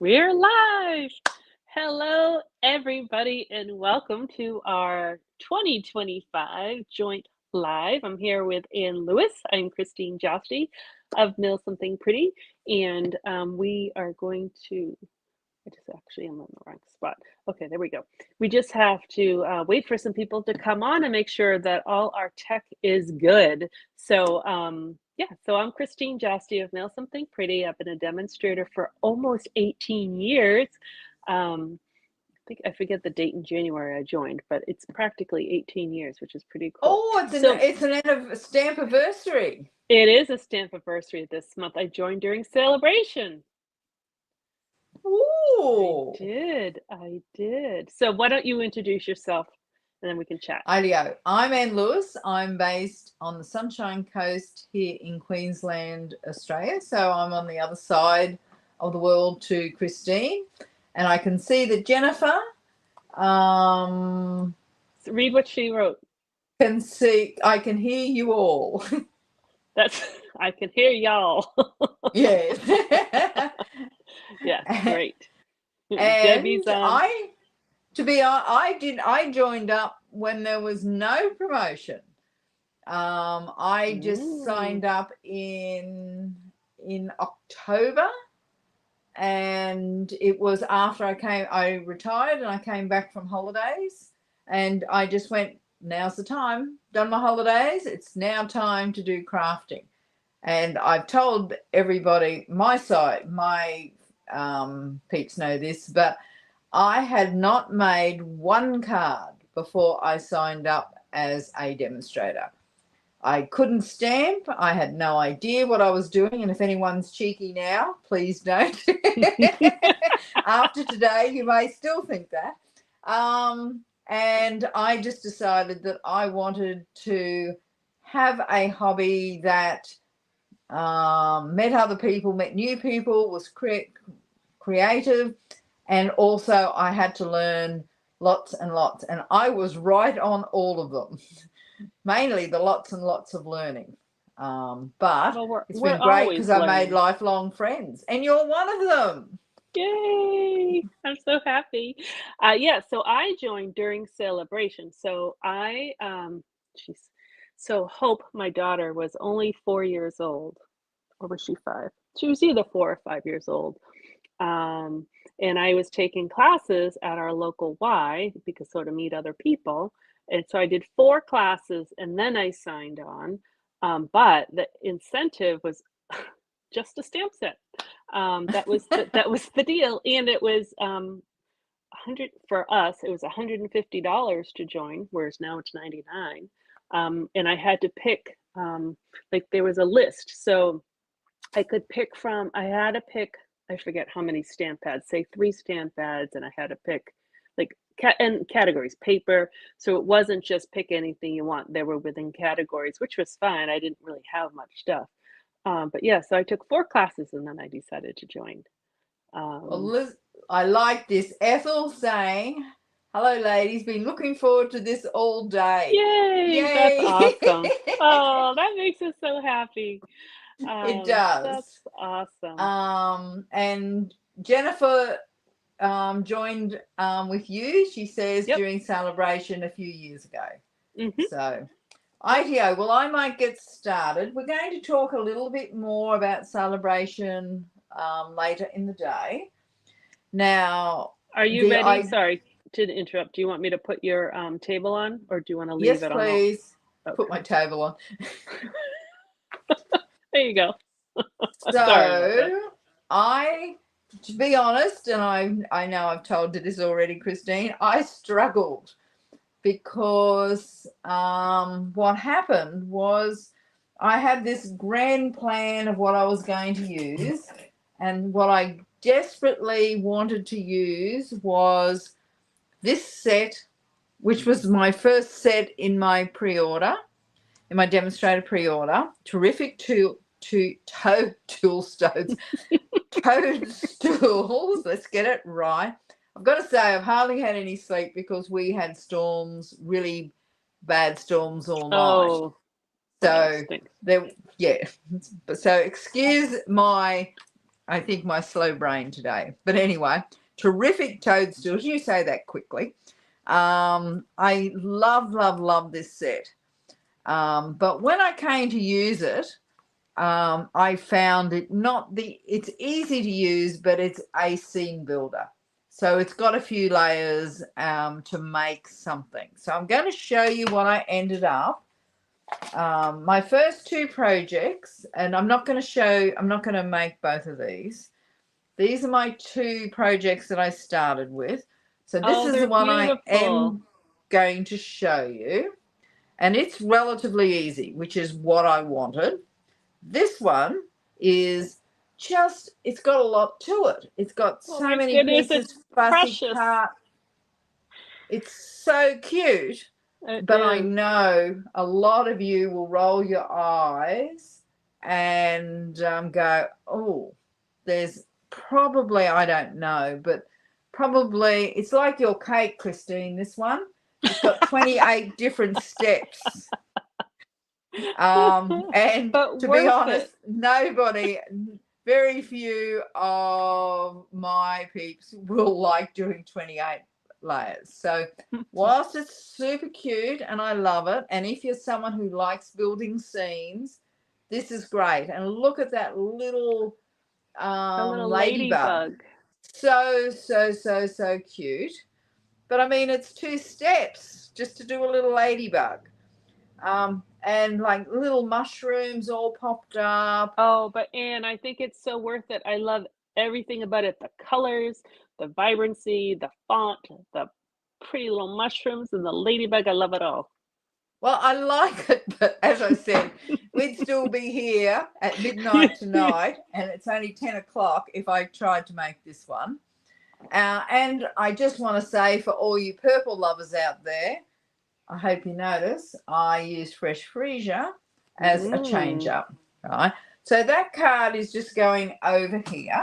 We're live. Hello, everybody, and welcome to our 2025 joint live. I'm here with Ann Lewis. I'm Christine Josty of Mill Something Pretty, and we are going to. I just actually am on the wrong spot. Okay, there we go. We just have to wait for some people to come on and make sure that all our tech is good. So, yeah, so I'm Christine Josty of Nail Something Pretty. I've been a demonstrator for almost 18 years. I forget the date in January I joined, but it's practically 18 years, which is pretty cool. Oh, it's an stamp anniversary. It is a stamp anniversary this month. I joined during Sale-a-bration. Ooh. I did. So why don't you introduce yourself and then we can chat. Ideo. I'm Ann Lewis. I'm based on the Sunshine Coast here in Queensland, Australia. So I'm on the other side of the world to Christine. And I can see that Jennifer So read what she wrote. I can hear you all. I can hear y'all. Yes. Yeah, great. And I joined up when there was no promotion. I just signed up in October, and it was after I retired and I came back from holidays, and I just went, now's the time, done my holidays, it's now time to do crafting. And I've told everybody, my peeps know this, but I had not made one card before I signed up as a demonstrator. I couldn't stamp. I had no idea what I was doing. And if anyone's cheeky now, please don't. After today, you may still think that. And I just decided that I wanted to have a hobby that met other people, met new people, was creative, and also I had to learn lots and lots, and I was right on all of them. Mainly the lots and lots of learning, but it's been great because I made lifelong friends, and you're one of them. Yay! I'm so happy. Yeah, so I joined during Sale-a-bration. So Hope, my daughter, was only 4 years old, or was she 5? She was either 4 or 5 years old. And I was taking classes at our local Y because to meet other people. And so I did 4 classes and then I signed on. But the incentive was just a stamp set. That was the deal. And it was 100 for us, it was $150 to join, whereas now it's 99. And I had to pick, there was a list. So I could pick from, I forget how many stamp pads, say 3 stamp pads, and I had to pick and categories, paper. So it wasn't just pick anything you want. They were within categories, which was fine. I didn't really have much stuff. But yeah, so I took 4 classes and then I decided to join. Well, I like this. Ethel saying, hello, ladies. Been looking forward to this all day. Yay! Yay. That's awesome. Oh, that makes us so happy. It does. That's awesome. And Jennifer joined with you, she says, during Sale-a-bration a few years ago. So, ITO, well, I might get started. We're going to talk a little bit more about Sale-a-bration later in the day. Now, are you ready? Sorry to interrupt. Do you want me to put your table on, or do you want to leave it on? Yes, please. Okay. Put my table on. There you go. So, to be honest, and I know I've told you this already, Christine, I struggled because what happened was I had this grand plan of what I was going to use, and what I desperately wanted to use was this set, which was my first set in my pre-order, in my demonstrator pre-order. Terrific toadstools. Let's get it right. I've got to say I've hardly had any sleep because we had storms, really bad storms all night. Oh, so there, yeah. So excuse my I think my slow brain today. But anyway, terrific toadstools. You say that quickly. I love this set. But when I came to use it, I found it it's easy to use, but it's a seam builder. So it's got a few layers to make something. So I'm going to show you what I ended up. My first two projects, and I'm not going to make both of these. These are my two projects that I started with. So this is the one I am going to show you. And it's relatively easy, which is what I wanted. This one is just, it's got a lot to it. It's got so many pieces, fussy cut. It's so cute. But I know a lot of you will roll your eyes and go, oh, there's probably, I don't know, but probably, it's like your cake, Christine, this one. It's got 28 different steps. And to be honest, very few of my peeps will like doing 28 layers. So whilst it's super cute and I love it, and if you're someone who likes building scenes, this is great. And look at that little ladybug. So cute. But I mean, it's 2 steps just to do a little ladybug. And like little mushrooms all popped up. Oh, but Anne, I think it's so worth it. I love everything about it. The colors, the vibrancy, the font, the pretty little mushrooms, and the ladybug. I love it all. Well, I like it, but as I said, we'd still be here at midnight tonight, and it's only 10 o'clock if I tried to make this one. And I just want to say, for all you purple lovers out there, I hope you notice I use fresh freesia as a change up, right? So that card is just going over here,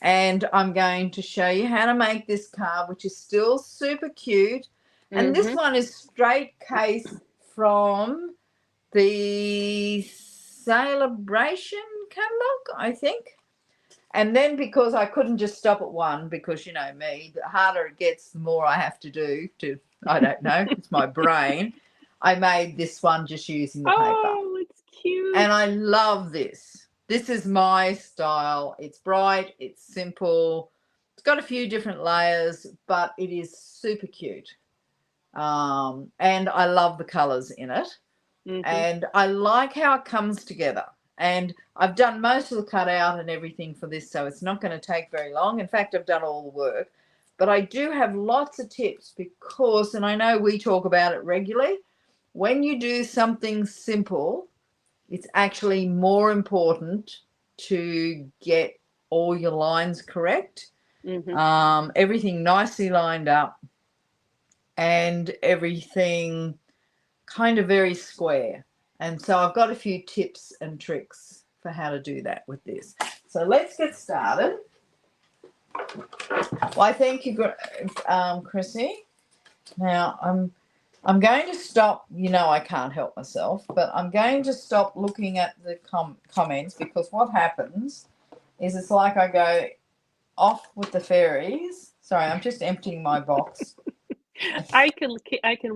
and I'm going to show you how to make this card, which is still super cute. And this one is straight case from the Sale-a-bration catalog, I think. And then because I couldn't just stop at one, because you know me, the harder it gets, the more I have to do to, I don't know, it's my brain. I made this one just using the paper. Oh, it's cute. And I love this. This is my style. It's bright, it's simple. It's got a few different layers, but it is super cute. And I love the colors in it. And I like how it comes together. And I've done most of the cutout and everything for this, so it's not going to take very long. In fact, I've done all the work. But I do have lots of tips because, and I know we talk about it regularly, when you do something simple, it's actually more important to get all your lines correct. Everything nicely lined up and everything kind of very square. And so I've got a few tips and tricks for how to do that with this. So let's get started. Well, thank you, Chrissy. Now I'm going to stop. You know I can't help myself, but I'm going to stop looking at the comments, because what happens is it's like I go off with the fairies. Sorry, I'm just emptying my box. I can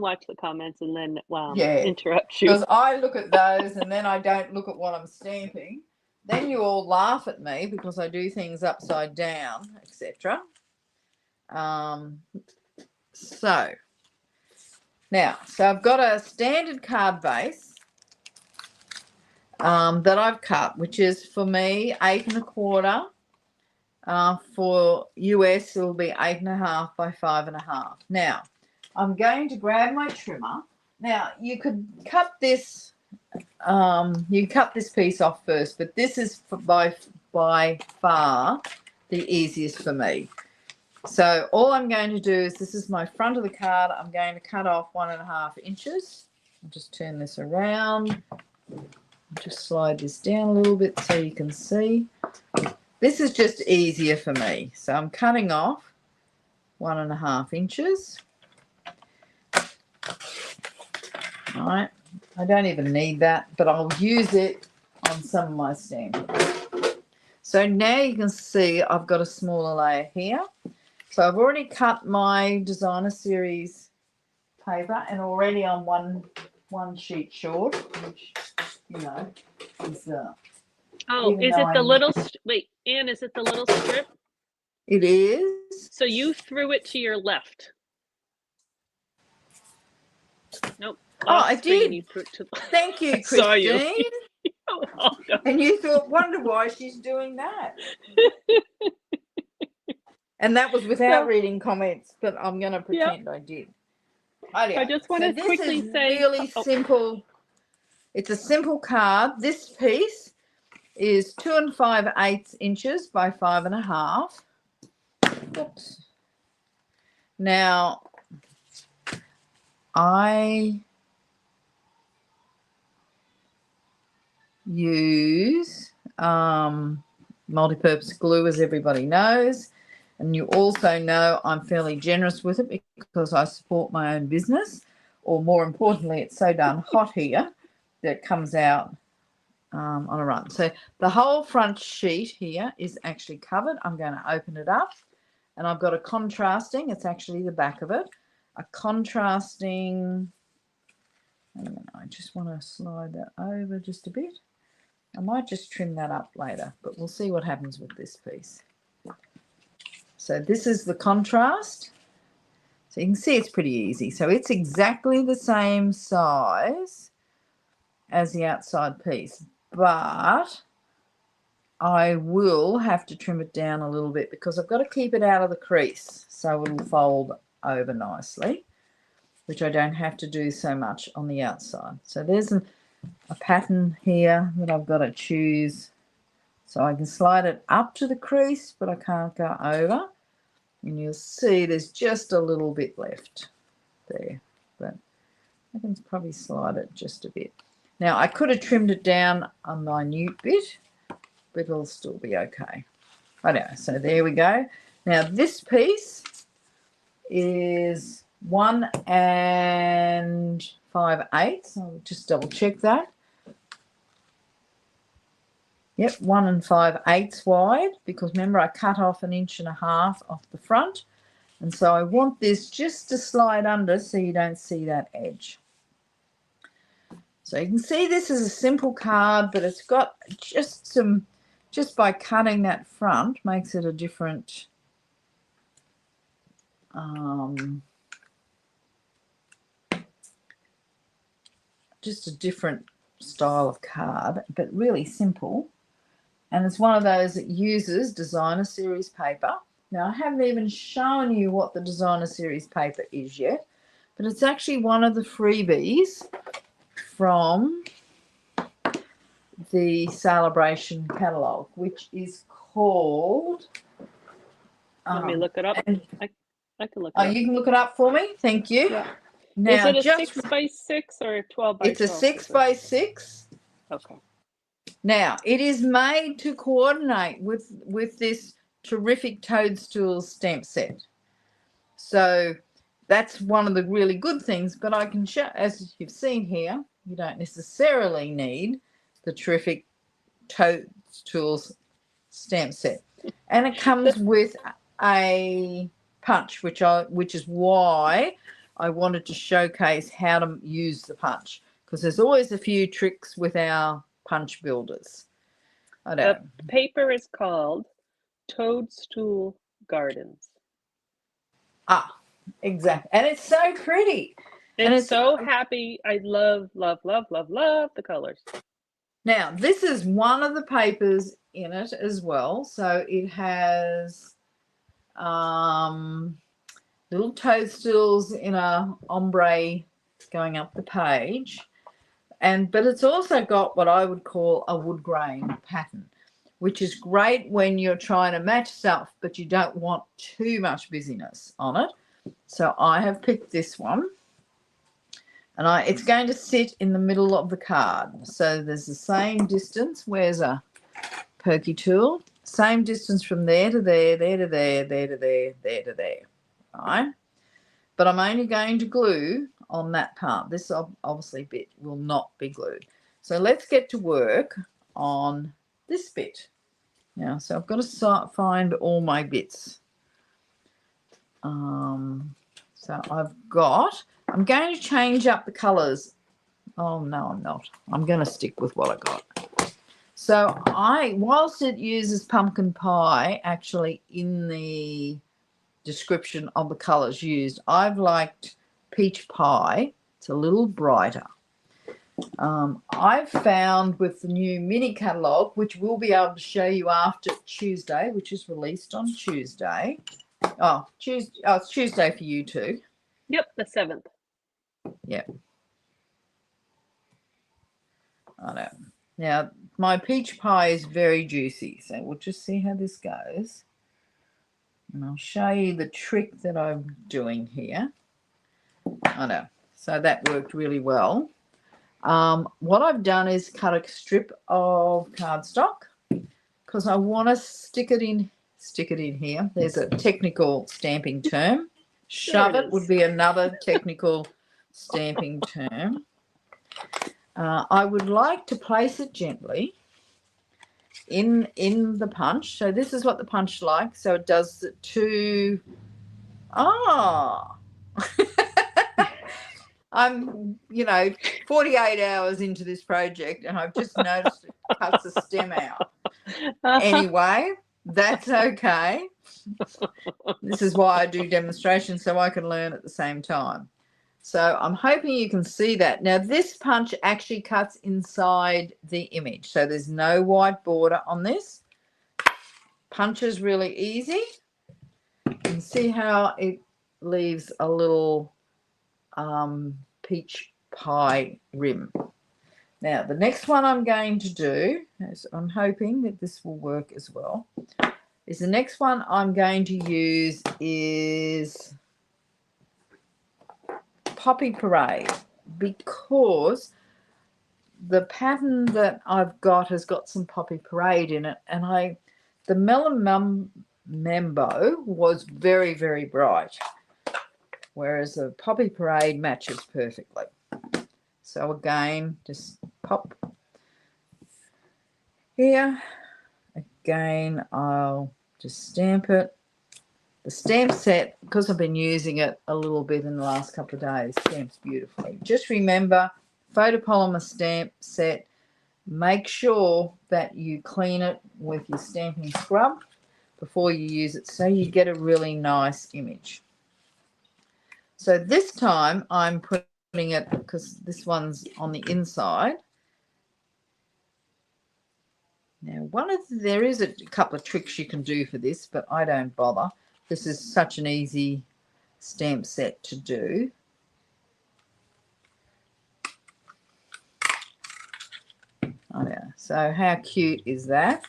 watch the comments and then interrupt you. Because I look at those and then I don't look at what I'm stamping. Then you all laugh at me because I do things upside down, etc. So I've got a standard card base that I've cut, which is for me 8 1/4. For US, it will be 8 1/2 by 5 1/2. Now, I'm going to grab my trimmer. Now, you could cut this. You cut this piece off first, but this is by far the easiest for me. So all I'm going to do is, this is my front of the card. I'm going to cut off 1 1/2 inches. I'll just turn this around. Just slide this down a little bit so you can see. This is just easier for me. So I'm cutting off 1 1/2 inches. All right. I don't even need that, but I'll use it on some of my stamping. So now you can see I've got a smaller layer here. So I've already cut my designer series paper and already on one sheet short, which, you know, is Oh, is it the little, wait, Anne, is it the little strip? It is. So you threw it to your left. Nope. Oh, I did. You threw it to Thank you, I saw you. Christine. And you thought, wonder why she's doing that. And that was without reading comments, but I'm going to pretend I did. I just want to quickly say, really simple. It's a simple card. This piece is 2 5/8 inches by 5.5. Oops. Now, I use multi-purpose glue, as everybody knows, and you also know I'm fairly generous with it because I support my own business, or more importantly, it's so darn hot here that it comes out on a run. So the whole front sheet here is actually covered. I'm going to open it up, and I've got a contrasting, it's actually the back of it, a contrasting, I just want to slide that over just a bit. I might just trim that up later, but we'll see what happens with this piece. So this is the contrast. So you can see it's pretty easy. So it's exactly the same size as the outside piece, but I will have to trim it down a little bit because I've got to keep it out of the crease so it'll fold over nicely, which I don't have to do so much on the outside. So there's a pattern here that I've got to choose. So I can slide it up to the crease, but I can't go over. And you'll see there's just a little bit left there, but I can probably slide it just a bit. Now, I could have trimmed it down a minute bit, but it'll still be okay. Anyway, so there we go. Now, this piece is 1 5/8. I'll just double check that. Yep, 1 5/8 wide, because remember I cut off 1.5 inches off the front, and so I want this just to slide under so you don't see that edge. So you can see this is a simple card, but it's got just by cutting that front makes it a different just a different style of card, but really simple. And it's one of those that uses designer series paper. Now, I haven't even shown you what the designer series paper is yet, but it's actually one of the freebies from the Sale-a-bration catalogue, which is called... Let me look it up. I can look it up. You can look it up for me? Thank you. Yeah. Now, is it a 6x6 or a 12x12? It's a 6x6. Okay. Now, it is made to coordinate with this terrific toadstool stamp set. So that's one of the really good things, but I can show, as you've seen here, you don't necessarily need the terrific toadstools stamp set. And it comes with a punch, which is why I wanted to showcase how to use the punch, because there's always a few tricks with our punch builders. The paper is called Toadstool Gardens. Ah, exactly. And it's so pretty. It's so happy. I love, love, love, love, love the colors. Now, this is one of the papers in it as well. So it has little toadstools in a ombre going up the page. But it's also got what I would call a wood grain pattern, which is great when you're trying to match stuff, but you don't want too much busyness on it. So I have picked this one, and it's going to sit in the middle of the card. So there's the same distance. Where's a perky tool? Same distance from there to there, there to there, there to there, there to there. All right? But I'm only going to glue on that part. This obviously bit will not be glued. So let's get to work on this bit. Now, so I've got to find all my bits. So I'm going to change up the colours. Oh, no, I'm not. I'm going to stick with what I got. So whilst it uses pumpkin pie, actually in the description of the colours used, I've liked peach pie. It's a little brighter. I've found with the new mini catalogue, which we'll be able to show you after Tuesday, which is released on Tuesday. Oh, it's Tuesday for you too. Yep, the 7th. Yep. I know. Now, my peach pie is very juicy, so we'll just see how this goes. And I'll show you the trick that I'm doing here. I know. So that worked really well. What I've done is cut a strip of cardstock because I want to stick it in here. There's a technical stamping term. Shove it would be another technical stamping term. I would like to place it gently in the punch. So this is what the punch like. So it does the two. I'm 48 hours into this project and I've just noticed it cuts the stem out. Anyway, that's okay. This is why I do demonstrations, so I can learn at the same time. So I'm hoping you can see that. Now this punch actually cuts inside the image, so there's no white border on this. Punch is really easy. You can see how it leaves a little peach pie rim. Now the next one I'm going to do, as I'm hoping that this will work as well, is the next one I'm going to use is Poppy Parade, because the pattern that I've got has got some Poppy Parade in it, and the Melon Mambo was very, very bright, whereas the Poppy Parade matches perfectly. So again, just pop here. Again, I'll just stamp it. The stamp set, because I've been using it a little bit in the last couple of days, stamps beautifully. Just remember, photopolymer stamp set, make sure that you clean it with your stamping scrub before you use it so you get a really nice image. So this time I'm putting it, because this one's on the inside. Now, there is a couple of tricks you can do for this, but I don't bother. This is such an easy stamp set to do. Oh yeah, so how cute is that?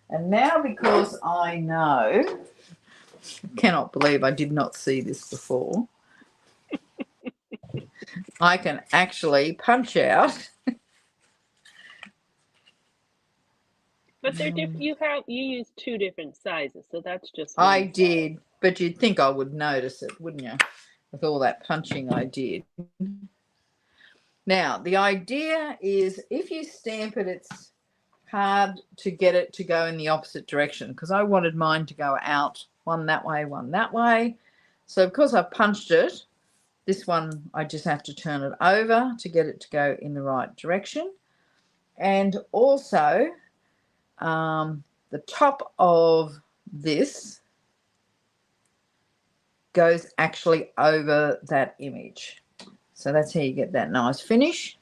And now, because I know, I cannot believe I did not see this before, I can actually punch out. But they're different. You use 2 different sizes, so that's just. I did, but you'd think I would notice it, wouldn't you? With all that punching I did. Now, the idea is if you stamp it, it's hard to get it to go in the opposite direction, because I wanted mine to go out, one that way, one that way. So because I've punched it, this one I just have to turn it over to get it to go in the right direction. And also the top of this goes actually over that image. So that's how you get that nice finish.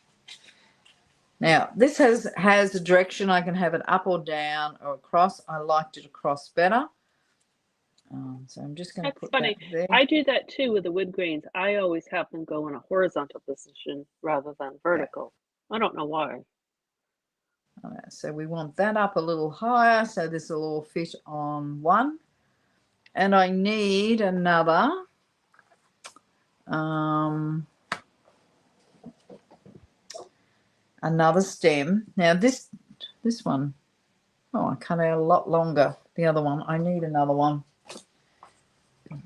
Now this has a direction. I can have it up or down or across. I liked it across better. So I'm just going to put that there. I do that too with the wood grains. I always have them go in a horizontal position rather than vertical. Yeah. I don't know why. So we want that up a little higher, so this will all fit on one. And I need another stem. Now this one, I cut out a lot longer. The other one, I need another one.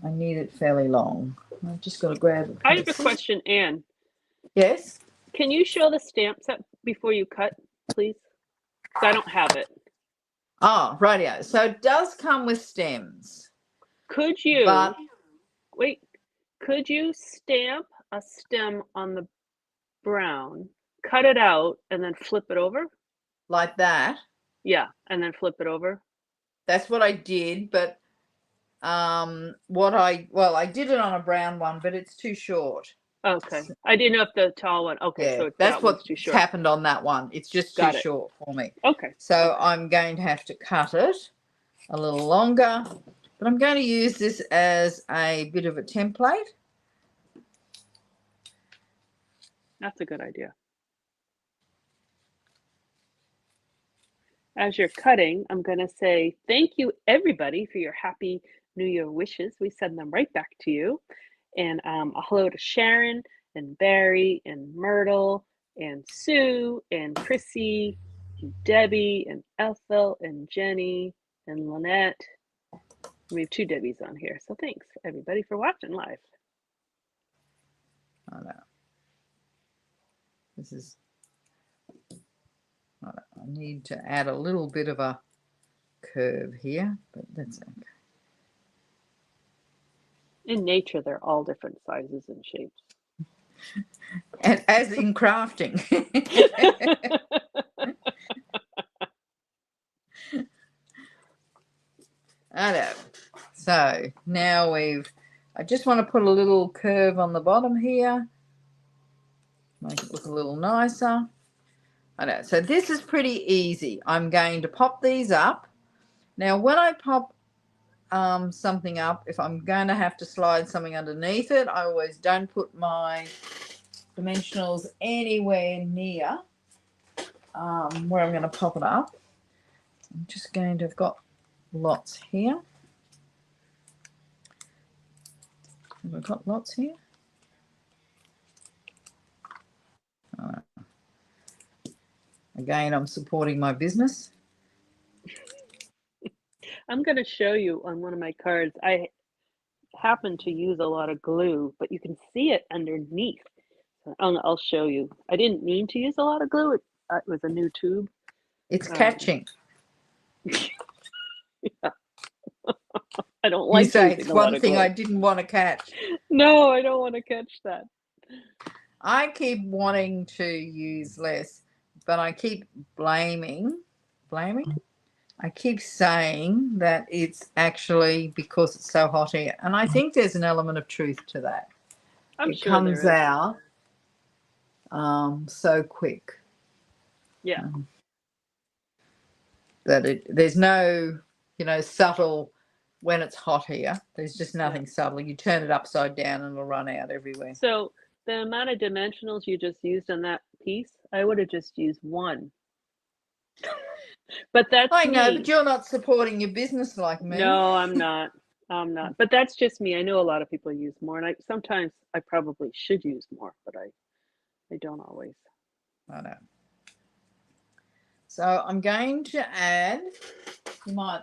I need it fairly long. I've just got to grab it. I have a question, Anne. Yes? Can you show the stamp set before you cut, please? I don't have it. Oh, radio. So it does come with stems, Could you but wait, could you stamp a stem on the brown, cut it out, and then flip it over? like that. Yeah, and then flip it over? That's what I did, but I did it on a brown one, but it's too short. Okay. I didn't know if the tall one, okay, Yeah, so that's that one's too what's short. happened on that one. It's just too Got it. short for me. Okay. So Okay. I'm going to have to cut it a little longer, but I'm going to use this as a bit of a template. That's a good idea. As you're cutting, I'm going to say thank you, everybody, for your Happy New Year wishes. We send them right back to you. And a hello to Sharon and Barry and Myrtle and Sue and Chrissy and Debbie and Ethel and Jenny and Lynette. We have 2 Debbies on here. So thanks, everybody, for watching live. I know. This is, I need to add a little bit of a curve here, but that's okay. In nature, they're all different sizes and shapes. And as in crafting. I know. So now I just want to put a little curve on the bottom here. Make it look a little nicer. I know. So this is pretty easy. I'm going to pop these up. Now, when I pop something up, if I'm going to have to slide something underneath it, I always don't put my dimensionals anywhere near where I'm going to pop it up. I'm just going to have got lots here. Have I got lots here? Again, I'm supporting my business. I'm going to show you on one of my cards. I happen to use a lot of glue, but you can see it underneath. So I'll show you. I didn't mean to use a lot of glue. It was a new tube. It's catching. Yeah. I don't You like say using it's a lot one of thing glue. I didn't want to catch. No, I don't want to catch that. I keep wanting to use less, but I keep blaming. I keep saying that it's actually because it's so hot here. And I think there's an element of truth to that. I'm It sure comes there is. out so quick. Yeah. That there's no, subtle when it's hot here. There's just nothing subtle. You turn it upside down and it'll run out everywhere. So the amount of dimensionals you just used on that piece, I would have just used 1. But that's I know, me. but you're not supporting your business like me. No, I'm not. I'm not. But that's just me. I know a lot of people use more, and sometimes I probably should use more, but I don't always. I know. So I'm going to add, you might,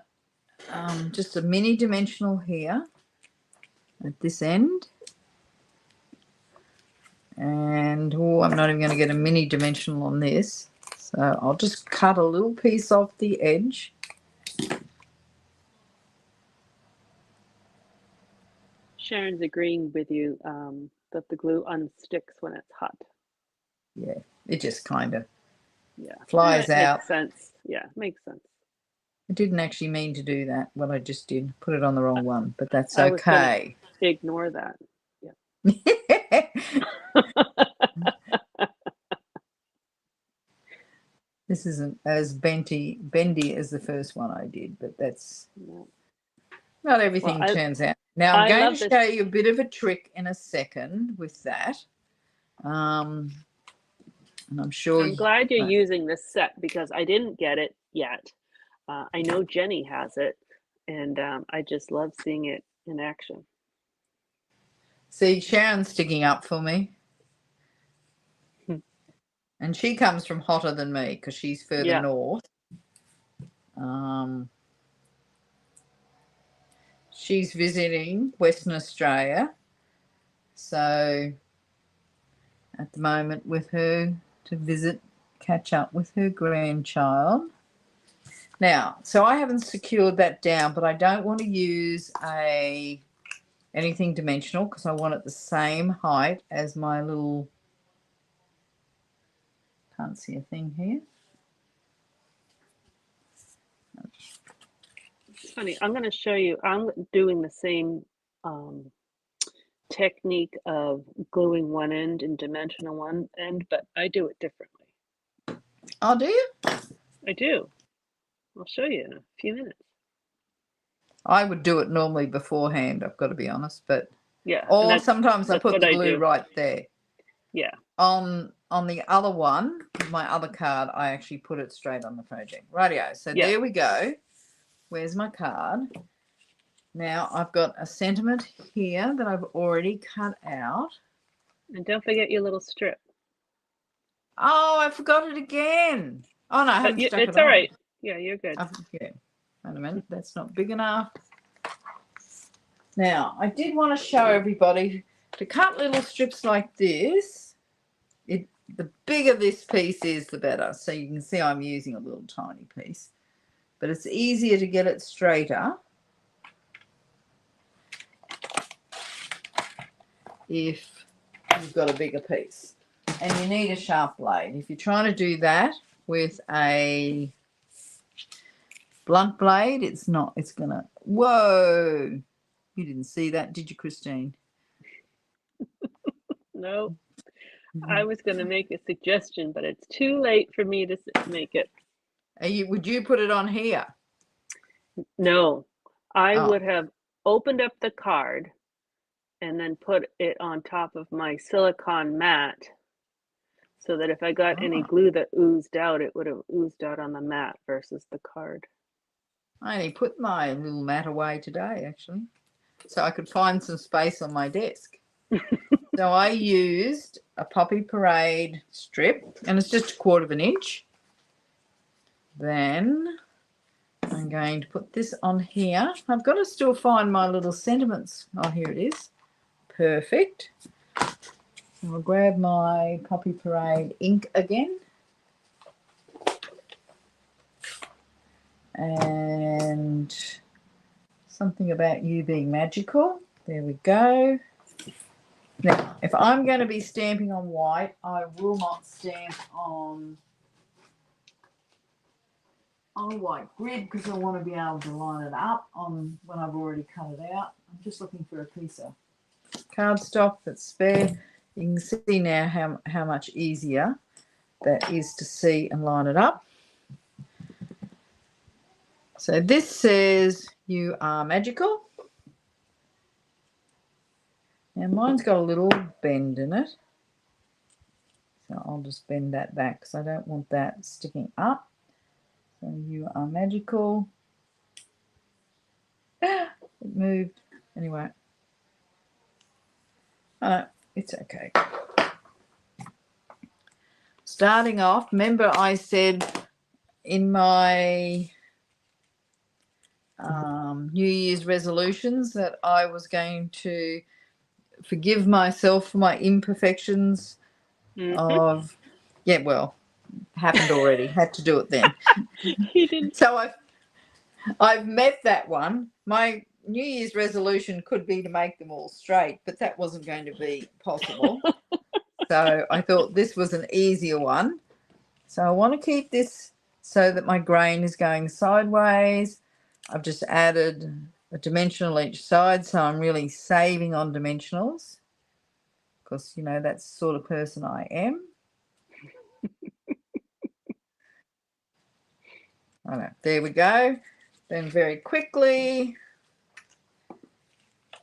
just a mini dimensional here at this end. And I'm not even going to get a mini dimensional on this. So I'll just cut a little piece off the edge. Sharon's agreeing with you that the glue unsticks when it's hot. Yeah, it just kind of flies out. Makes sense. Yeah, makes sense. I didn't actually mean to do that. What I just did, put it on the wrong one, but that's I was okay. Ignore that. Yeah. This isn't as bendy as the first one I did, but that's not everything turns out. Now I'm going to show you a bit of a trick in a second with that. And I'm sure I'm glad you're using this set because I didn't get it yet. I know Jenny has it, and I just love seeing it in action. See, Sharon's sticking up for me. And she comes from hotter than me because she's further north. She's visiting Western Australia. So at the moment with her to visit, catch up with her grandchild. Now, so I haven't secured that down, but I don't want to use anything dimensional because I want it the same height as my little, can't see a thing here. It's funny. I'm going to show you. I'm doing the same technique of gluing one end and dimensional one end, but I do it differently. Oh, do you? I do. I'll show you in a few minutes. I would do it normally beforehand, I've got to be honest, but yeah. Or sometimes I put the glue right there. Yeah. On the other one, my other card, I actually put it straight on the project. Rightio. So there we go. Where's my card? Now I've got a sentiment here that I've already cut out. And don't forget your little strip. Oh, I forgot it again. Oh no, I haven't stuck it on. It's all right. Yeah, you're good. Yeah. Wait a minute, that's not big enough. Now, I did want to show everybody to cut little strips like this. The bigger this piece is, the better. So you can see I'm using a little tiny piece. But it's easier to get it straighter if you've got a bigger piece. And you need a sharp blade. If you're trying to do that with a blunt blade, it's going to, whoa. You didn't see that, did you, Christine? No. I was going to make a suggestion, but it's too late for me to make it. Would you put it on here? No. I would have opened up the card and then put it on top of my silicone mat so that if I got any glue that oozed out, it would have oozed out on the mat versus the card. I only put my little mat away today, actually, so I could find some space on my desk. So I used a Poppy Parade strip, and it's just 1/4 inch. Then I'm going to put this on here. I've got to still find my little sentiments. Oh, here it is. Perfect. I'll grab my Poppy Parade ink again. And something about you being magical. There we go. Now, if I'm going to be stamping on white, I will not stamp on white grid because I want to be able to line it up on when I've already cut it out. I'm just looking for a piece of cardstock that's spare. You can see now how much easier that is to see and line it up. So this says you are magical. Now mine's got a little bend in it. So I'll just bend that back because I don't want that sticking up. So you are magical. It moved. Anyway. It's okay. Starting off, remember I said in my New Year's resolutions that I was going to forgive myself for my imperfections of, happened already. Had to do it then. You didn't. So I've met that one. My New Year's resolution could be to make them all straight, but that wasn't going to be possible. So I thought this was an easier one. So I want to keep this so that my grain is going sideways. I've just added a dimensional each side, so I'm really saving on dimensionals because, you know, that's the sort of person I am. I know. There we go. Then very quickly,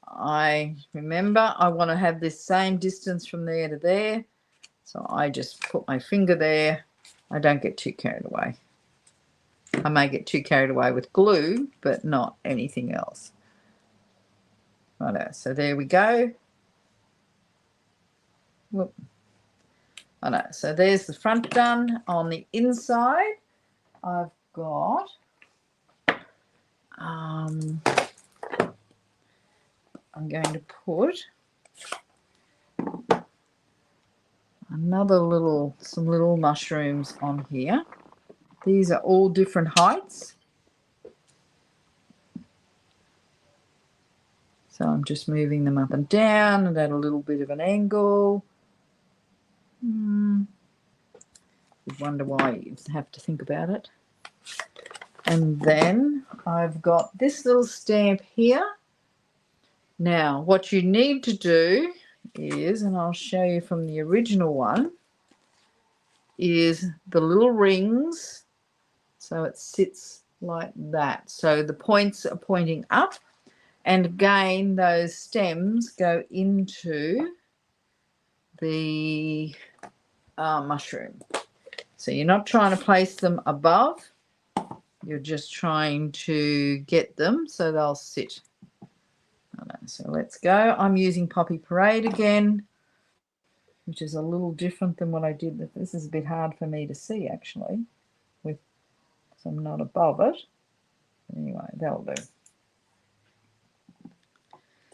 I remember I want to have this same distance from there to there. So I just put my finger there. I don't get too carried away. I may get too carried away with glue, but not anything else. Righto, so there we go. Whoop. I know. So there's the front done. On the inside, I've got I'm going to put some little mushrooms on here. These are all different heights. So I'm just moving them up and down and at a little bit of an angle. You wonder why you have to think about it. And then I've got this little stamp here. Now, what you need to do is, and I'll show you from the original one, is the little rings. So it sits like that. So the points are pointing up. And again, those stems go into the mushroom. So you're not trying to place them above. You're just trying to get them so they'll sit. So let's go. I'm using Poppy Parade again, which is a little different than what I did. This is a bit hard for me to see, actually, so I'm not above it. Anyway, that'll do.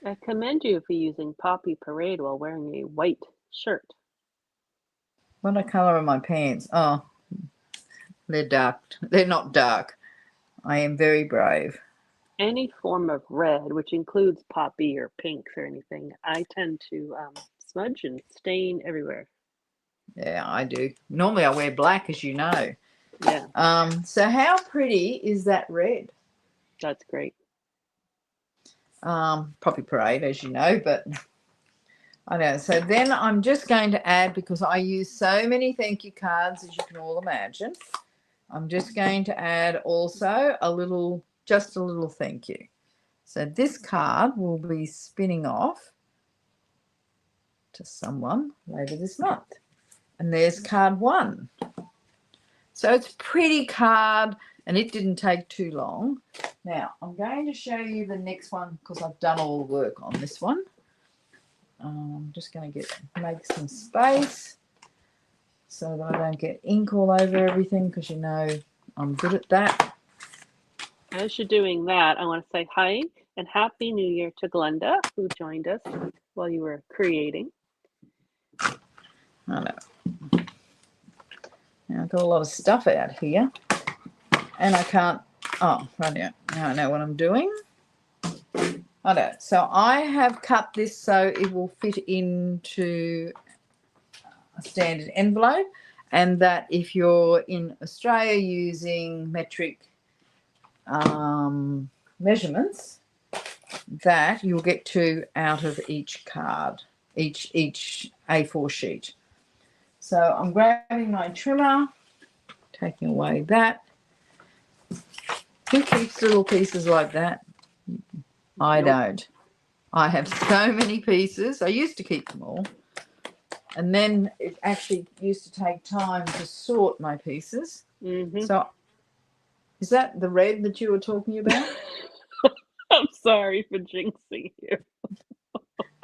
I commend you for using Poppy Parade while wearing a white shirt. What colour are my pants? Oh, they're dark. They're not dark. I am very brave. Any form of red, which includes poppy or pinks or anything, I tend to smudge and stain everywhere. Yeah, I do. Normally I wear black, as you know. Yeah. So how pretty is that red? That's great. Poppy Parade, as you know, but I know. So then I'm just going to add, because I use so many thank you cards, as you can all imagine, I'm just going to add also just a little thank you. So this card will be spinning off to someone later this month. And there's card 1. So it's a pretty card, and it didn't take too long. Now, I'm going to show you the next one because I've done all the work on this one. I'm just going to make some space so that I don't get ink all over everything, because you know I'm good at that. As you're doing that, I want to say hi and Happy New Year to Glenda, who joined us while you were creating. I know. Now I've got a lot of stuff out here, and I can't. Oh, right here. Now I know what I'm doing. I know. So I have cut this so it will fit into a standard envelope, and that if you're in Australia using metric measurements, that you'll get 2 out of each card, each A4 sheet. So I'm grabbing my trimmer, taking away that. Who keeps little pieces like that? I don't. I have so many pieces. I used to keep them all. And then it actually used to take time to sort my pieces. Mm-hmm. So is that the red that you were talking about? I'm sorry for jinxing you.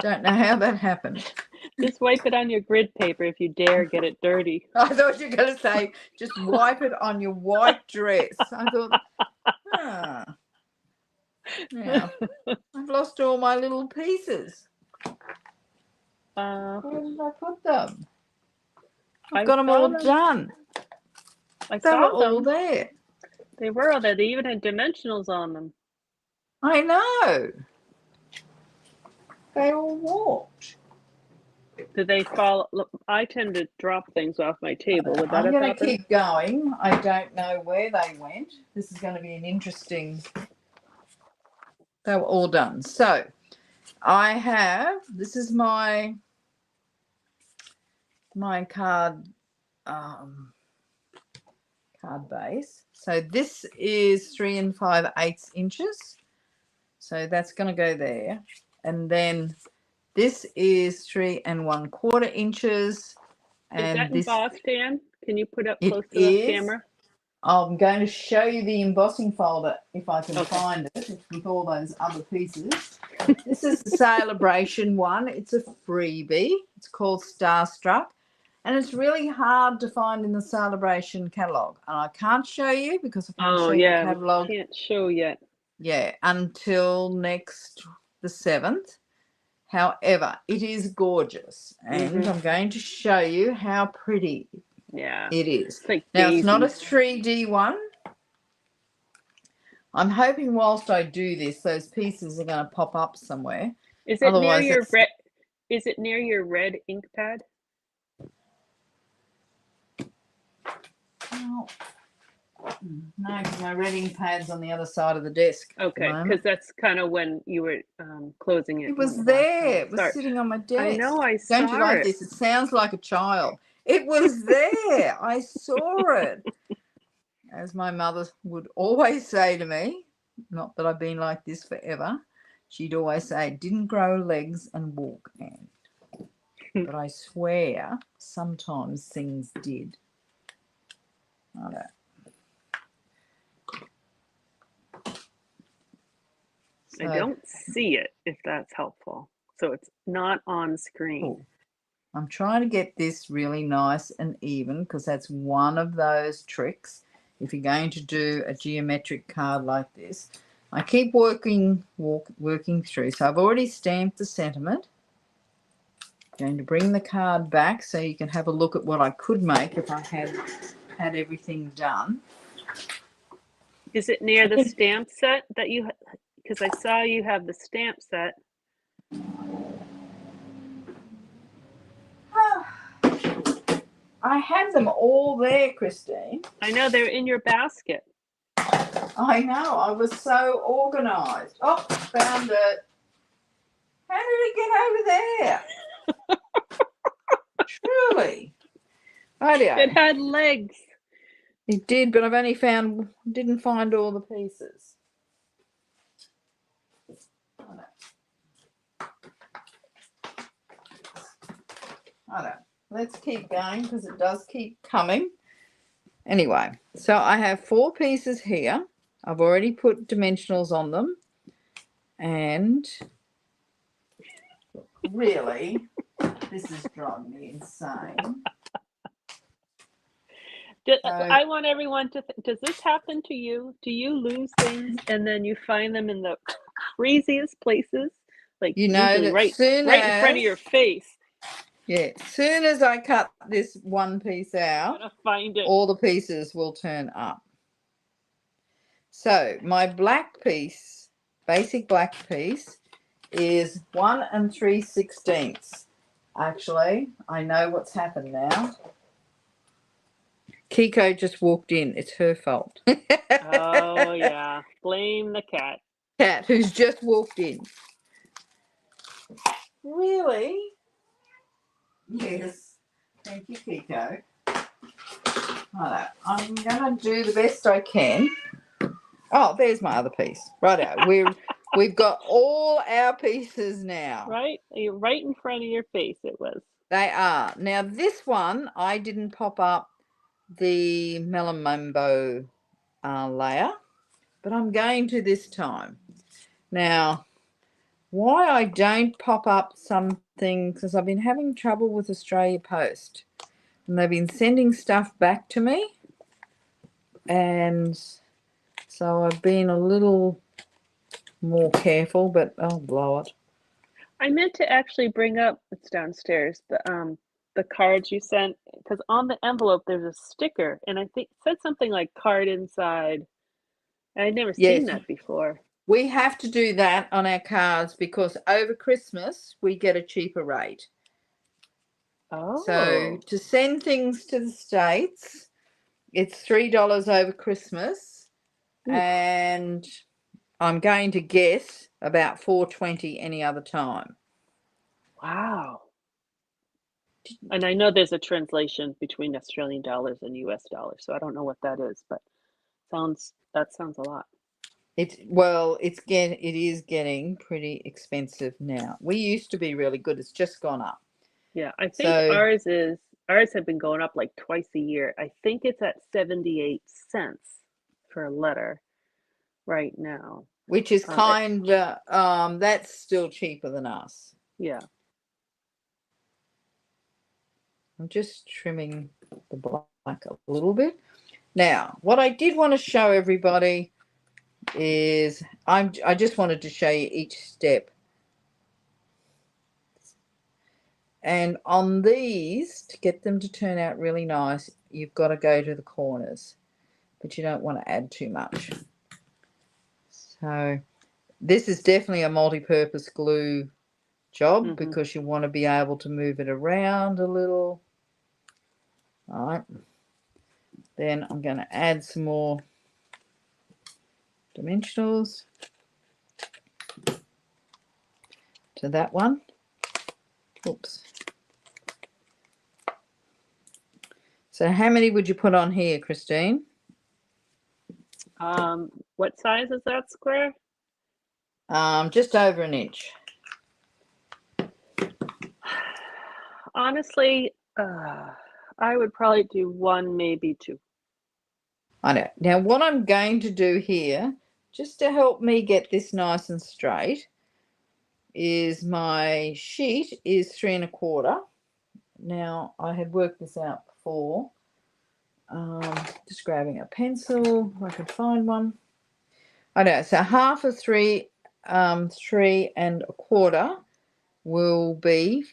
Don't know how that happened. Just wipe it on your grid paper if you dare get it dirty. I thought you were going to say, just wipe it on your white dress. I thought, yeah, I've lost all my little pieces. Where did I put them? I've got them all done. They were all there. They were all there. They even had dimensionals on them. I know. They all walked. Did they fall? Look, I tend to drop things off my table. Would that I'm have going to happened? keep going. I don't know where they went. This is going to be an interesting. They were all done. So I have. This is my card base. So this is 3 5/8 inches. So that's going to go there, and then this is 3 1/4 inches. And is that embossed, Dan? Can you put up close to the camera? I'm going to show you the embossing folder if I can find it with all those other pieces. This is the Sale-a-bration one. It's a freebie. It's called Starstruck. And it's really hard to find in the Sale-a-bration catalogue. And I can't show you because I can't show you the catalogue. We can't show yet. Yeah, until the 7th. However, it is gorgeous. And I'm going to show you how pretty it is. It's like now, daisies. it's not a 3D one. I'm hoping whilst I do this, those pieces are going to pop up somewhere. Is it near Otherwise, your it's red? Is it near your red ink pad? oh, no, because my red ink pad's on the other side of the desk at the Okay, because moment. that's kind of when you were closing it It last was there. time. It was Sorry. sitting on my I desk. know I Don't you saw like it. this? It sounds like a child. It was there. I saw it. As my mother would always say to me, not that I've been like this forever, she'd always say, didn't grow legs and walk, Anne. But I swear sometimes things did. I don't. I So don't see it, if that's helpful. So it's not on screen. cool. I'm trying to get this really nice and even because that's one of those tricks. If you're going to do a geometric card like this, I keep working through. So I've already stamped the sentiment. Going to bring the card back so you can have a look at what I could make if I had everything done. Is it near the stamp set that you? Because I saw you have the stamp set. I have them all there, Christine. I know they're in your basket. I know. I was so organised. Oh, found it. How did it get over there? Truly. Rightio. It had legs. It did, but I've only didn't find all the pieces. I don't. Let's keep going because it does keep coming. Anyway, so I have 4 pieces here. I've already put dimensionals on them. And really, this is driving me insane. I want everyone to does this happen to you? Do you lose things and then you find them in the craziest places? Like you know usually that right in front of your face. Yeah, soon as I cut this one piece out, Find it. all the pieces will turn up. So my black piece, basic black piece, is 1 3/16. Actually, I know what's happened now. Kiko just walked in. It's her fault. Oh yeah, blame the cat. Cat who's just walked in. Really? Yes. Thank you, Kiko. Right, I'm going to do the best I can. Oh, there's my other piece. Righto. We've got all our pieces now. Right? Right in front of your face it was. They are. Now, this one, I didn't pop up the Melamimbo layer, but I'm going to this time. Now, why I don't pop up something, because I've been having trouble with Australia Post. And they've been sending stuff back to me. And so I've been a little more careful, but I'll blow it. I meant to actually bring up, it's downstairs, the cards you sent, because on the envelope there's a sticker, and I think it said something like card inside. I'd never seen Yes, that before. we have to do that on our cards because over Christmas we get a cheaper rate. Oh. So to send things to the States, it's $3 over Christmas. Oof. And I'm going to guess about $4.20 any other time. Wow. And I know there's a translation between Australian dollars and US dollars, so I don't know what that is, but that sounds a lot. It is getting pretty expensive now. We used to be really good. It's just gone up. Yeah, I think ours have been going up like twice a year. I think it's at 78 cents for a letter right now. Which is that's still cheaper than us. Yeah. I'm just trimming the black a little bit. Now, what I did want to show everybody is I just wanted to show you each step. And on these, to get them to turn out really nice, you've got to go to the corners, but you don't want to add too much. So this is definitely a multi-purpose glue job Mm-hmm. because you want to be able to move it around a little. All right. Then I'm going to add some more dimensionals to that one. Oops. So how many would you put on here, Christine? What size is that square? Just over an inch. Honestly, I would probably do 1, maybe 2. I know. Now what I'm going to do here, just to help me get this nice and straight, is my sheet is 3 1/4. Now I had worked this out before. Just grabbing a pencil, if I could find one. I know. So half of 3 3 1/4 will be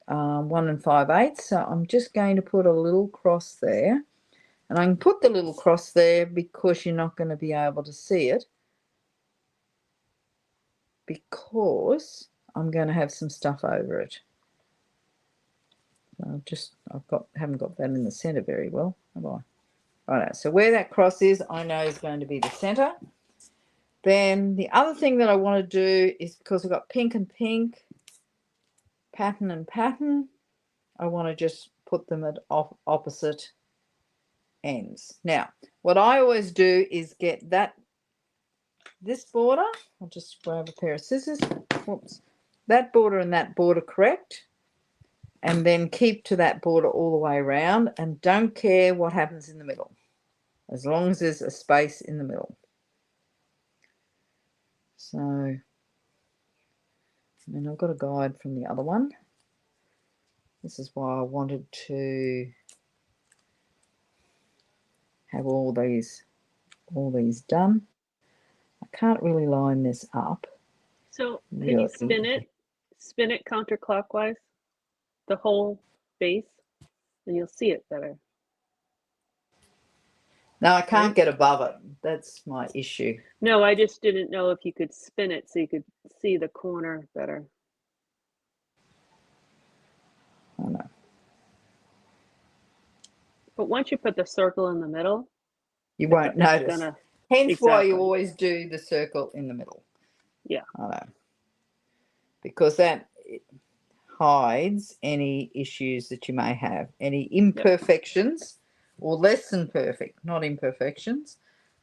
1 5/8. So I'm just going to put a little cross there. And I can put the little cross there because you're not going to be able to see it, because I'm going to have some stuff over it. Haven't got that in the center very well, have I? Right, so where that cross is, I know is going to be the center. Then the other thing that I want to do is, because I've got pink and pink, pattern and pattern, I want to just put them at opposite ends. Now, what I always do is get this border. I'll just grab a pair of scissors. Whoops. That border and that border correct. And then keep to that border all the way around, and don't care what happens in the middle, as long as there's a space in the middle. So, and I've got a guide from the other one. This is why I wanted to have all these done. I can't really line this up. So can you spin it counterclockwise, the whole base, and you'll see it better. No, I can't get above it. That's my issue. No, I just didn't know if you could spin it so you could see the corner better. I know. But once you put the circle in the middle, you won't notice. Hence why you always do the circle in the middle. Yeah. I know. Because that hides any issues that you may have, any imperfections, or less than perfect, not imperfections,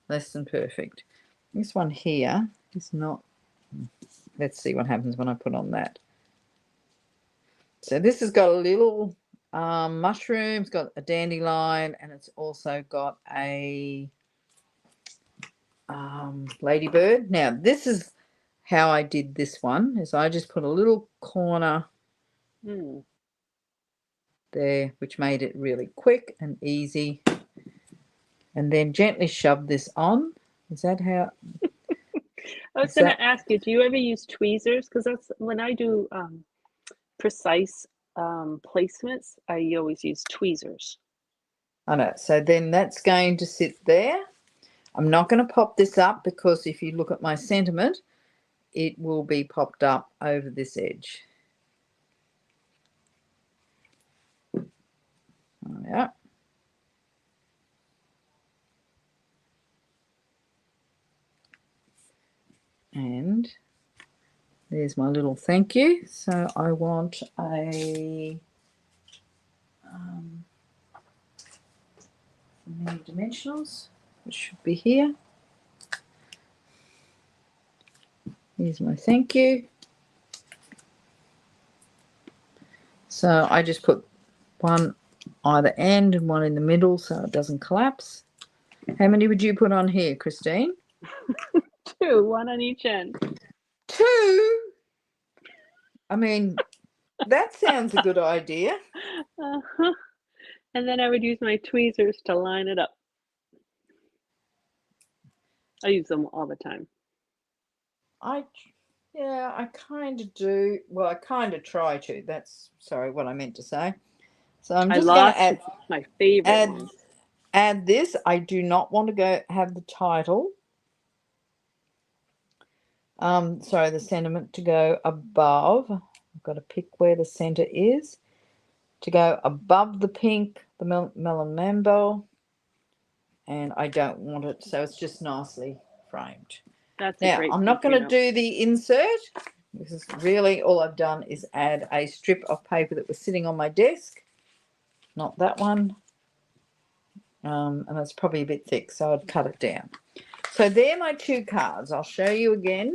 less than perfect. This one here is not. Let's see what happens when I put on that. So this has got a little mushroom, it's got a dandelion, and it's also got a ladybird. Now this is how I did this one, is I just put a little corner there, which made it really quick and easy, and then gently shove this on. Is that how? I was going to ask you, do you ever use tweezers? Because that's when I do precise placements, I always use tweezers. I know. So then that's going to sit there. I'm not going to pop this up, because if you look at my sentiment, it will be popped up over this edge. Yeah. And there's my little thank you. So I want a mini dimensionals, which should be here. Here's my thank you. So I just put one either end and one in the middle so it doesn't collapse. How many would you put on here, Christine? 2, 1 on each end. 2? I mean, that sounds a good idea. And then I would use my tweezers to line it up. I use them all the time. I kind of do. Well, I kind of try to. That's, sorry, what I meant to say. So I'm just going to add my favorite ones. Add this. I do not want to have the title Sorry, the sentiment to go above. I've got to pick where the center is. To go above the pink, the melon mambo. And I don't want it, so it's just nicely framed. That's a Now, great I'm not pink, going to do the insert. This is really all I've done is add a strip of paper that was sitting on my desk. Not that one. And it's probably a bit thick, so I'd cut it down. So they're my two cards. I'll show you again.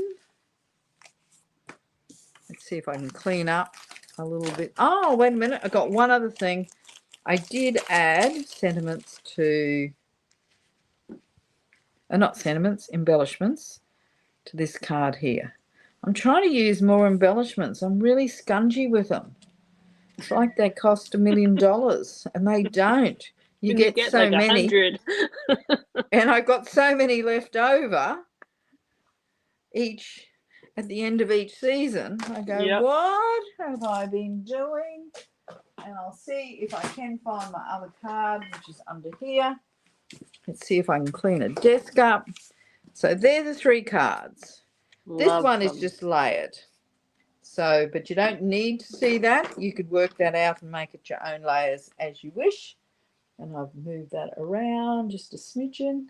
Let's see if I can clean up a little bit. Oh, wait a minute. I got one other thing. I did add sentiments to, not sentiments, embellishments to this card here. I'm trying to use more embellishments. I'm really scungy with them. It's like they cost $1 million, and they don't. You And you get get so like many, 100. and I got so many left over each at the end of each season. I go, Yep. what have I been doing? And I'll see if I can find my other card, which is under here. Let's see if I can clean a desk up. So they're the three cards. This Love one is them. just layered. So, but you don't need to see that. You could work that out and make it your own layers as you wish. And I've moved that around just a smidgen.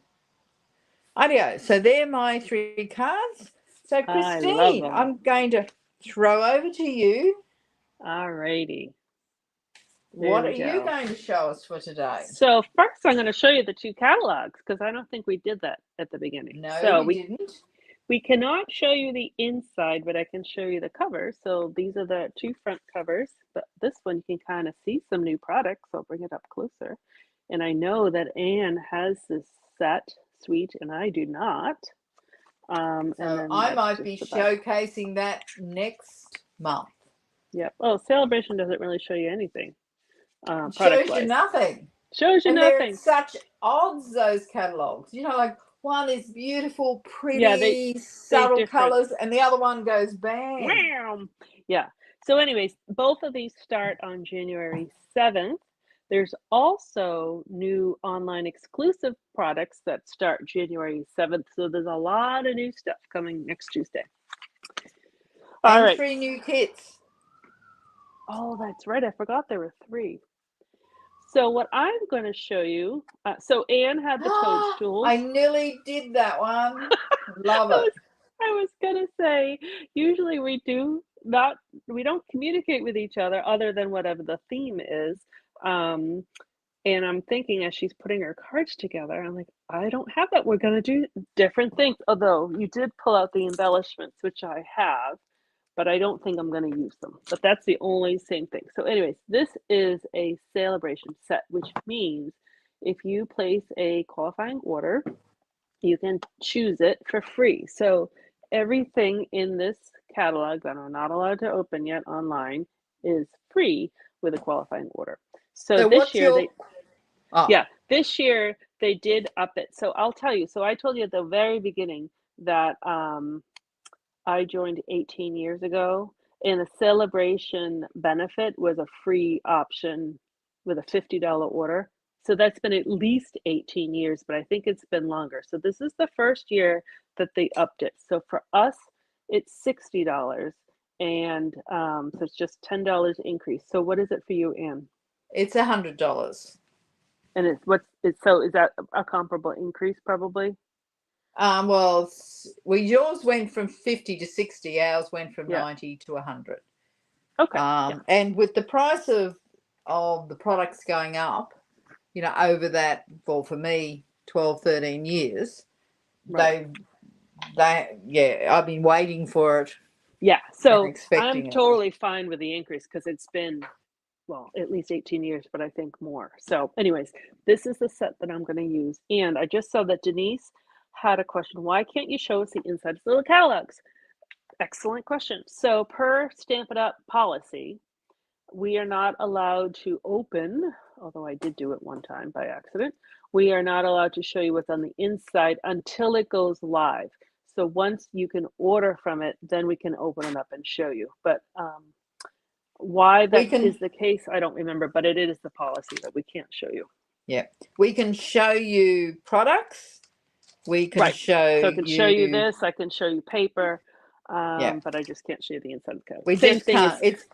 Ideal. So they're my three cards. So I love Christine, them. I'm going to throw over to you. Alrighty. There What we are you go. going to show us for today? So first I'm going to show you the two catalogs because I don't think we did that at the beginning. No, So we didn't. we cannot show you the inside, but I can show you the covers. So these are the two front covers, but this one you can kind of see some new products. I'll bring it up closer. And I know that Anne has this set suite and I do not. And So then I that's might just be the back. showcasing that next month. Yep. Oh, Sale-a-bration doesn't really show you anything It product shows you wise. nothing. Shows you And they're nothing. such odds, those catalogs. You know, like one is beautiful, Yeah, pretty, they're subtle different. colors, and the other one goes bang. Yeah. So anyways, both of these start on January 7th. There's also new online exclusive products that start January 7th. So there's a lot of new stuff coming next Tuesday. All And right. 3 new kits. Oh, that's right. I forgot there were 3. So what I'm going to show you, so Anne had the toadstools. I nearly did that one. Love it. I was gonna say, usually we don't communicate with each other than whatever the theme is. Um, and I'm thinking as she's putting her cards together, I'm like, I don't have that. We're gonna do different things. Although you did pull out the embellishments, which I have, but I don't think I'm gonna use them. But that's the only same thing. So anyways, this is a Sale-a-bration set, which means if you place a qualifying order, you can choose it for free. So everything in this catalog that I'm not allowed to open yet online is free with a qualifying order. So this what's year your... this year they did up it. So I'll tell you. So I told you at the very beginning that I joined 18 years ago, and the Sale-a-bration benefit was a free option with a $50 order. So that's been at least 18 years, but I think it's been longer. So this is the first year that they upped it. So for us, it's $60, and so it's just $10 increase. So what is it for you, Anne? It's $100. And is that a comparable increase probably? Well, yours went from 50 to 60. Ours went from Yeah. 90 to 100. Okay. Yeah. And with the price of the products going up, you know, over that, well, for me, 12, 13 years, Right. I've been waiting for it. Yeah. And So expecting I'm it. totally fine with the increase because it's been, well, at least 18 years, but I think more. So anyways, this is the set that I'm going to use. And I just saw that Denise had a question. Why can't you show us the inside of the catalogs? Excellent question. So per Stamp It Up policy, we are not allowed to open, although I did do it one time by accident. We are not allowed to show you what's on the inside until it goes live. So once you can order from it, then we can open it up and show you. But why that is the case, I don't remember, but it is the policy that we can't show you. Yeah. We can show you products. We can show So I can show you this, I can show you paper. Yeah. but I just can't show you the inside of the card. We Same just thing can't. as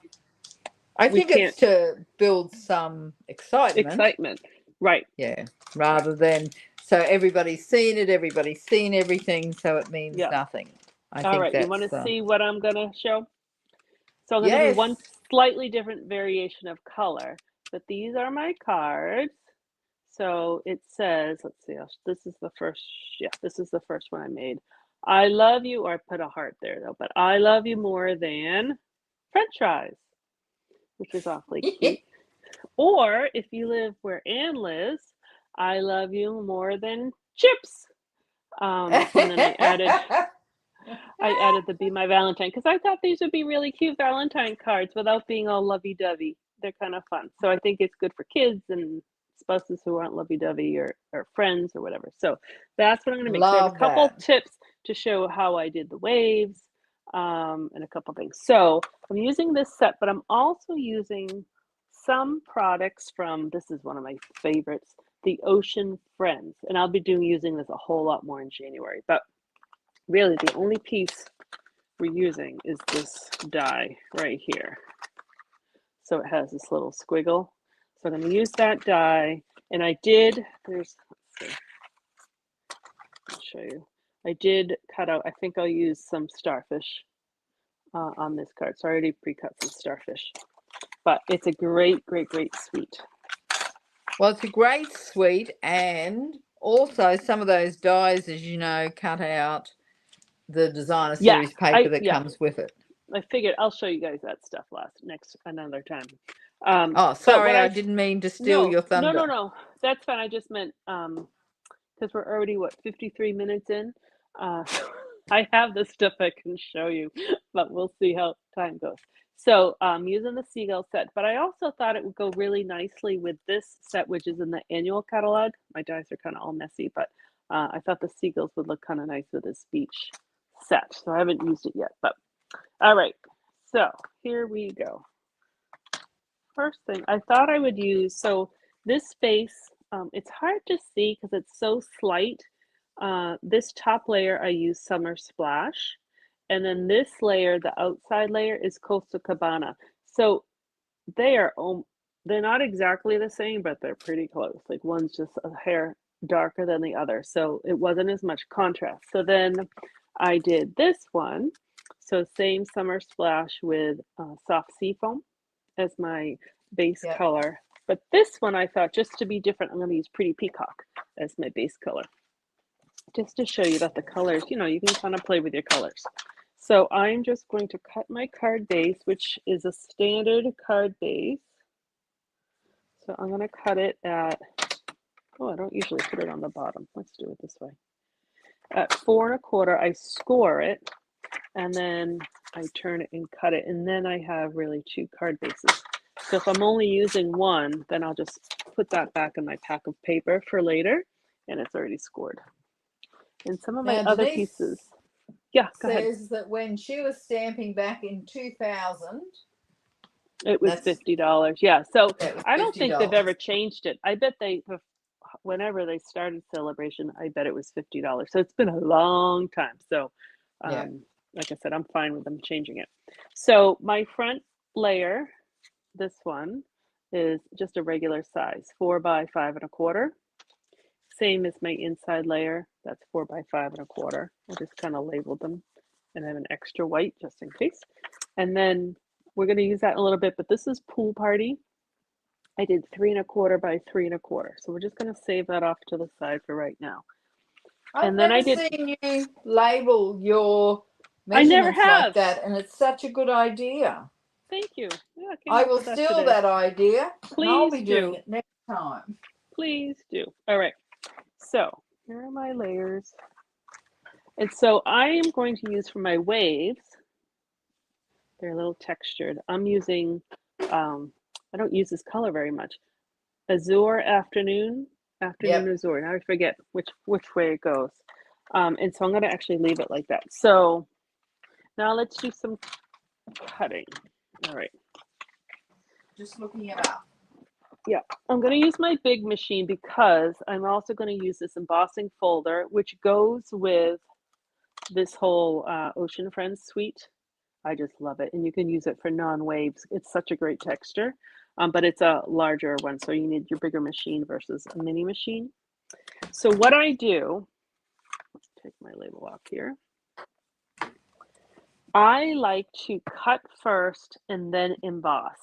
I we think can't it's to build some excitement. excitement. Right. Yeah. Right. Rather than so everybody's seen it, everybody's seen everything, so it means Yeah. nothing. I All think right. You want that's to see what I'm going to show? So I'm going to do one yes. slightly different variation of color, but these are my cards. So it says, let's see, this is the first, yeah, this is the first one I made. I love you, or I put a heart there though, but I love you more than French fries, which is awfully cute. Or if you live where Anne lives, I love you more than chips. And then I added the Be My Valentine because I thought these would be really cute Valentine cards without being all lovey-dovey. They're kind of fun. So I think it's good for kids and spouses who aren't lovey-dovey or friends or whatever. So that's what I'm going to make. So I have a Love couple that. tips to show how I did the waves and a couple things. So I'm using this set, but I'm also using some products from, this is one of my favorites, the Ocean Friends. And I'll be using this a whole lot more in January. But really the only piece we're using is this die right here. So it has this little squiggle. So I'm going to use that die, and I did, let's see, I'll show you. I did cut out, I think I'll use some starfish on this card. So I already pre-cut some starfish, but it's a great, great, great sweet. Well, it's a great sweet, and also some of those dies, as you know, cut out the designer Yeah, series paper that yeah, comes with it. I figured I'll show you guys that stuff another time. Oh, But what sorry, I didn't mean to steal no, your no, no, thunder. no, that's fine. I just meant, because we're already, what, 53 minutes in? Uh, I have the stuff I can show you, but we'll see how time goes. So using the seagull set, but I also thought it would go really nicely with this set, which is in the annual catalog. My dies are kind of all messy, but I thought the seagulls would look kind of nice with this beach set. So I haven't used it yet, but all right. So here we go. First thing I thought I would use, so this space, it's hard to see because it's so slight. This top layer I use Summer Splash, and then this layer, the outside layer, is Costa Cabana. So they are they're not exactly the same, but they're pretty close. Like one's just a hair darker than the other, so it wasn't as much contrast. So then I did this one. So same Summer Splash with soft sea foam as my base Yep. color. But this one I thought, just to be different, I'm going to use Pretty Peacock as my base color. Just to show you that the colors, you can kind of play with your colors. So I'm just going to cut my card base, which is a standard card base. So I'm going to cut it at, I don't usually put it on the bottom. Let's do it this way. At 4 1/4, I score it, and then I turn it and cut it, and then I have really 2 card bases. So if I'm only using one, then I'll just put that back in my pack of paper for later, and it's already scored. And some of my Now, other Denise pieces, yeah, go ahead. says that when she was stamping back in 2000, It was that's $50. Yeah, so that was I don't think they've $50. ever changed it. I bet whenever they started Celebration, I bet it was $50. So it's been a long time. So, Yeah. like I said, I'm fine with them changing it. So my front layer, this one, is just a regular size, 4 by 5 1/4. Same as my inside layer, that's 4 by 5 1/4. I just kind of labeled them, and I have an extra white just in case. And then we're going to use that in a little bit, but this is Pool Party. I did 3 1/4 by 3 1/4. So we're just going to save that off to the side for right now. I've And then never seen you label your I never measurements like have. that, and it's such a good idea. Thank you. Yeah, I came I up will with that steal today. that idea, and I'll Please be doing do. it next time. Please do. All right. So here are my layers. And so I am going to use for my waves, they're a little textured. I'm using, I don't use this color very much. Azure Afternoon Yep. Azure. Now I forget which way it goes. And so I'm going to actually leave it like that. So now let's do some cutting. All right. Just looking it up. Yeah, I'm going to use my big machine because I'm also going to use this embossing folder, which goes with this whole Ocean Friends suite. I just love it. And you can use it for non-waves. It's such a great texture, but it's a larger one. So you need your bigger machine versus a mini machine. So what I do, let's take my label off here. I like to cut first and then emboss,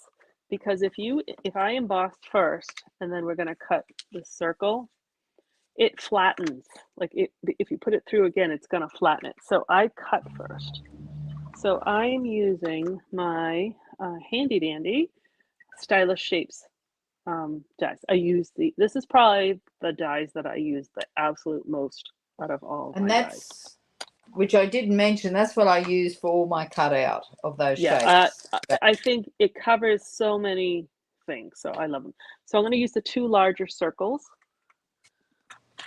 because if I embossed first and then we're going to cut the circle, it flattens. Like if you put it through again, it's going to flatten it. So I cut first. So I'm using my handy dandy Stylish Shapes dies. This is probably the dies that I use the absolute most out of all of And my that's, dies. which I didn't mention, that's what I use for all my cutout of those Yeah, shapes. I think it covers so many things, so I love them. So I'm going to use the two larger circles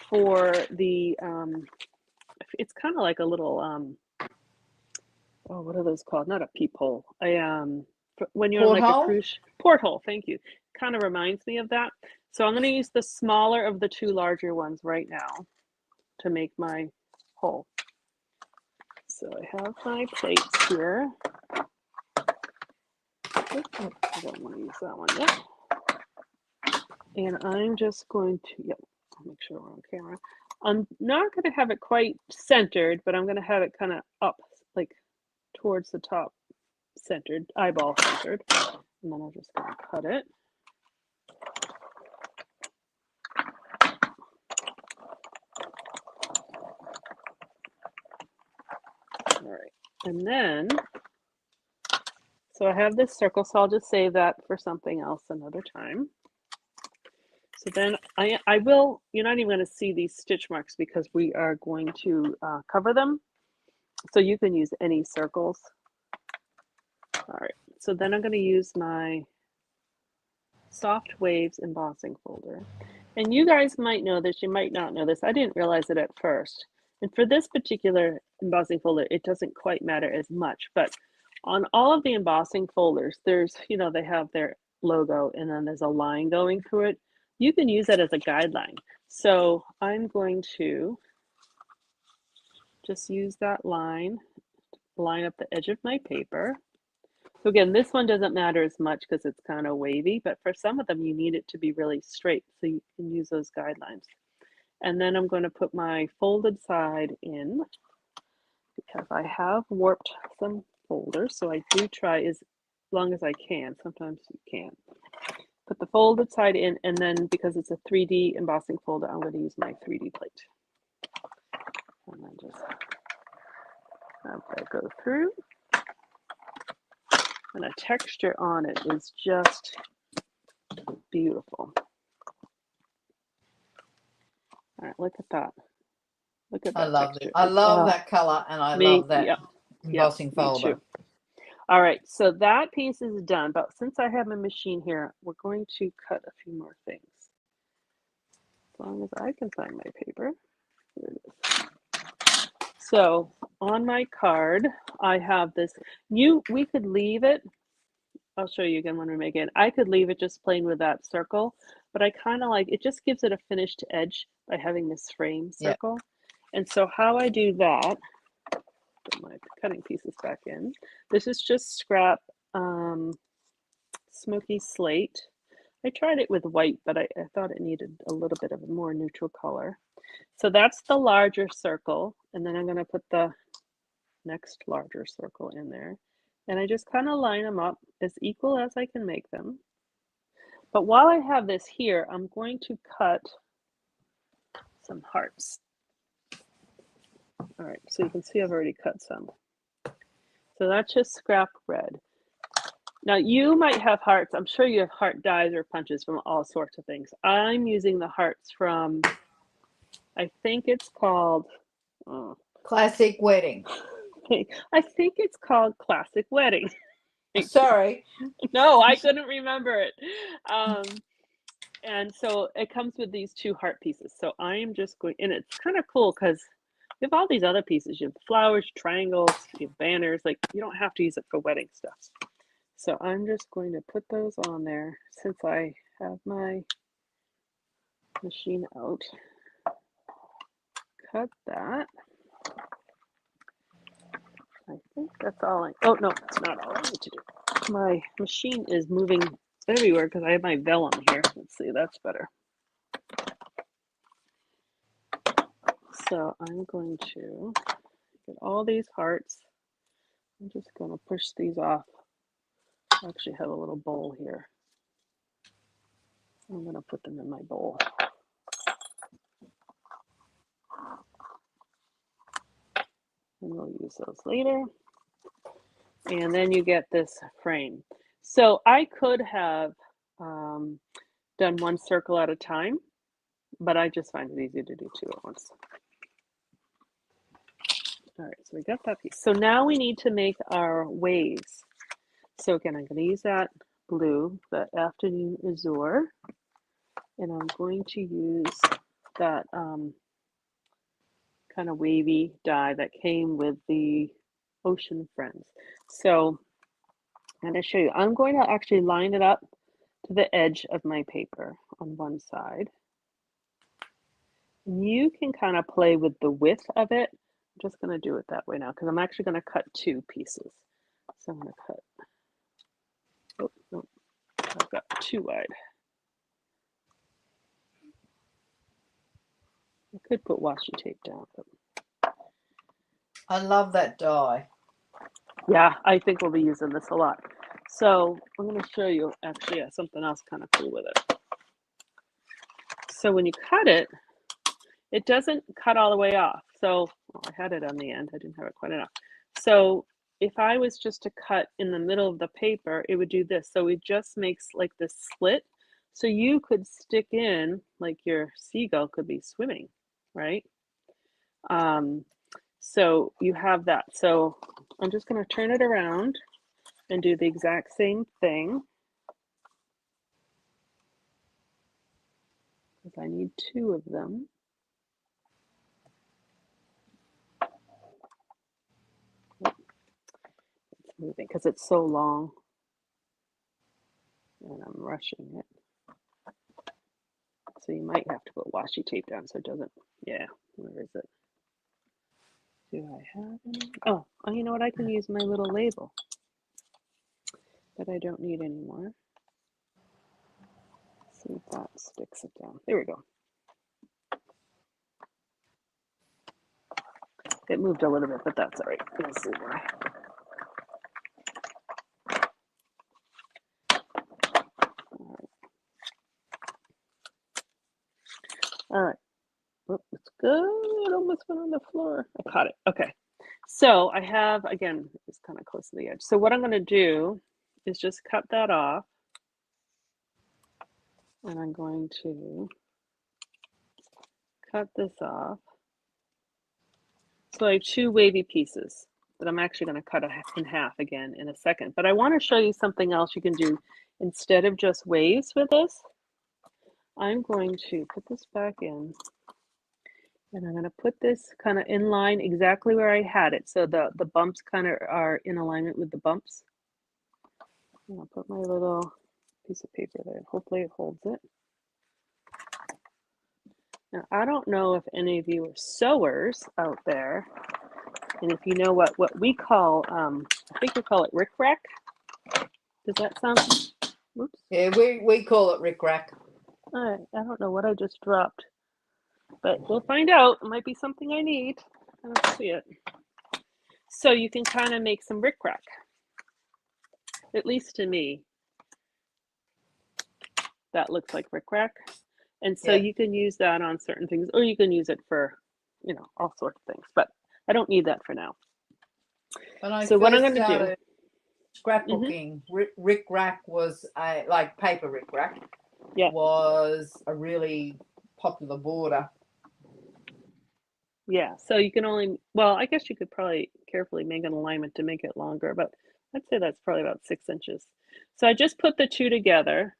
for the, it's kind of like a little, oh, what are those called? Not a peephole. When you're on like a Porthole? cruise, porthole, thank you. Kind of reminds me of that. So I'm going to use the smaller of the two larger ones right now to make my hole. So I have my plates here. I don't want to use that one yet. And I'm just going to, yep, I'll make sure we're on camera. I'm not going to have it quite centered, but I'm going to have it kind of up, like towards the top, centered, eyeball centered. And then I'm just going to cut it. All right, and then, so I have this circle, so I'll just save that for something else another time. So then I will, you're not even going to see these stitch marks because we are going to cover them. So you can use any circles. All right, so then I'm going to use my Soft Waves embossing folder. And you guys might know this, you might not know this. I didn't realize it at first. And for this particular embossing folder, it doesn't quite matter as much, but on all of the embossing folders, there's, they have their logo and then there's a line going through it. You can use that as a guideline. So I'm going to just use that line up the edge of my paper. So again, this one doesn't matter as much because it's kind of wavy, but for some of them, you need it to be really straight. So you can use those guidelines. And then I'm going to put my folded side in because I have warped some folders. So I do try as long as I can. Sometimes you can't. Put the folded side in, and then because it's a 3D embossing folder, I'm going to use my 3D plate. And then just have that go through. And the texture on it is just beautiful. All right, look at that. Look at that. I love texture. I love that color, and I love that embossing folder. Me too. All right, so that piece is done, but since I have my machine here, we're going to cut a few more things. As long as I can find my paper. Here it is. So on my card, I have this. We could leave it. I'll show you again when we make it. I could leave it just plain with that circle, but I kind of like, it just gives it a finished edge by having this frame circle. And so how I do that, put my cutting pieces back in. This is just scrap smoky slate. I tried it with white, but I thought it needed a little bit of a more neutral color. So that's the larger circle. And then I'm going to put the next larger circle in there. And I just kind of line them up as equal as I can make them. But while I have this here, I'm going to cut some hearts. All right, so you can see I've already cut some. So that's just scrap red. Now you might have hearts. I'm sure you have heart dies or punches from all sorts of things. I'm using the hearts from, I think it's called Classic Wedding. I think it's called Classic Wedding. Sorry. No, I couldn't remember it. And so it comes with these two heart pieces. So I am just going, and it's kind of cool because you have all these other pieces. You have flowers, triangles, you have banners. Like you don't have to use it for wedding stuff. So I'm just going to put those on there since I have my machine out. Cut that. I think that's all oh no, that's not all I need to do. My machine is moving everywhere because I have my vellum here. Let's see, that's better. So I'm going to get all these hearts. I'm just going to push these off. I actually have a little bowl here. I'm going to put them in my bowl. And we'll use those later. And then you get this frame. So I could have done one circle at a time, but I just find it easy to do two at once. All right, so we got that piece. So now we need to make our waves. So again, I'm going to use that blue, the Afternoon Azure, and I'm going to use that kind of wavy dye that came with the Ocean Friends. So I'm going to show you. I'm going to actually line it up to the edge of my paper on one side. You can kind of play with the width of it. I'm just going to do it that way now because I'm actually going to cut two pieces. So I'm going to cut. Oh, no, I've got too wide. I could put washi tape down. But... I love that dye. Yeah, I think we'll be using this a lot. So I'm going to show you actually something else kind of cool with it. So when you cut it, it doesn't cut all the way off. So well, I had it on the end. I didn't have it quite enough. So if I was just to cut in the middle of the paper, it would do this. So it just makes like this slit. So you could stick in, like your seagull could be swimming, right? So you have that. So I'm just going to turn it around and do the exact same thing. Because I need two of them. It's moving because it's so long. And I'm rushing it. So you might have to put washi tape down so it doesn't, yeah, where is it? Do I have any? Oh, you know what? I can use my little label that I don't need anymore. See if that sticks it down. There we go. It moved a little bit, but that's all right. Let's see why. All right. Oh, it's good. Almost went on the floor. I caught it. Okay. So I have, again, it's kind of close to the edge. So what I'm going to do is just cut that off. And I'm going to cut this off. So I have two wavy pieces that I'm actually going to cut in half again in a second. But I want to show you something else you can do instead of just waves with this. I'm going to put this back in. And I'm going to put this kind of in line exactly where I had it. So the bumps kind of are in alignment with the bumps. And I'll put my little piece of paper there. Hopefully it holds it. Now, I don't know if any of you are sewers out there. And if you know what we call, I think we call it rickrack. Does that sound, oops. Yeah, we call it rickrack. All right, I don't know what I just dropped. But we'll find out. It might be something I need. I don't see it. So you can kind of make some rickrack. At least to me, that looks like rickrack. And so you can use that on certain things, or you can use it for, you know, all sorts of things. But I don't need that for now. So what I'm going to do, scrapbooking, rickrack was like paper rickrack. Yeah. Was a really popular border. Yeah, so you can only, well, I guess you could probably carefully make an alignment to make it longer, but I'd say that's probably about 6 inches. So I just put the two together.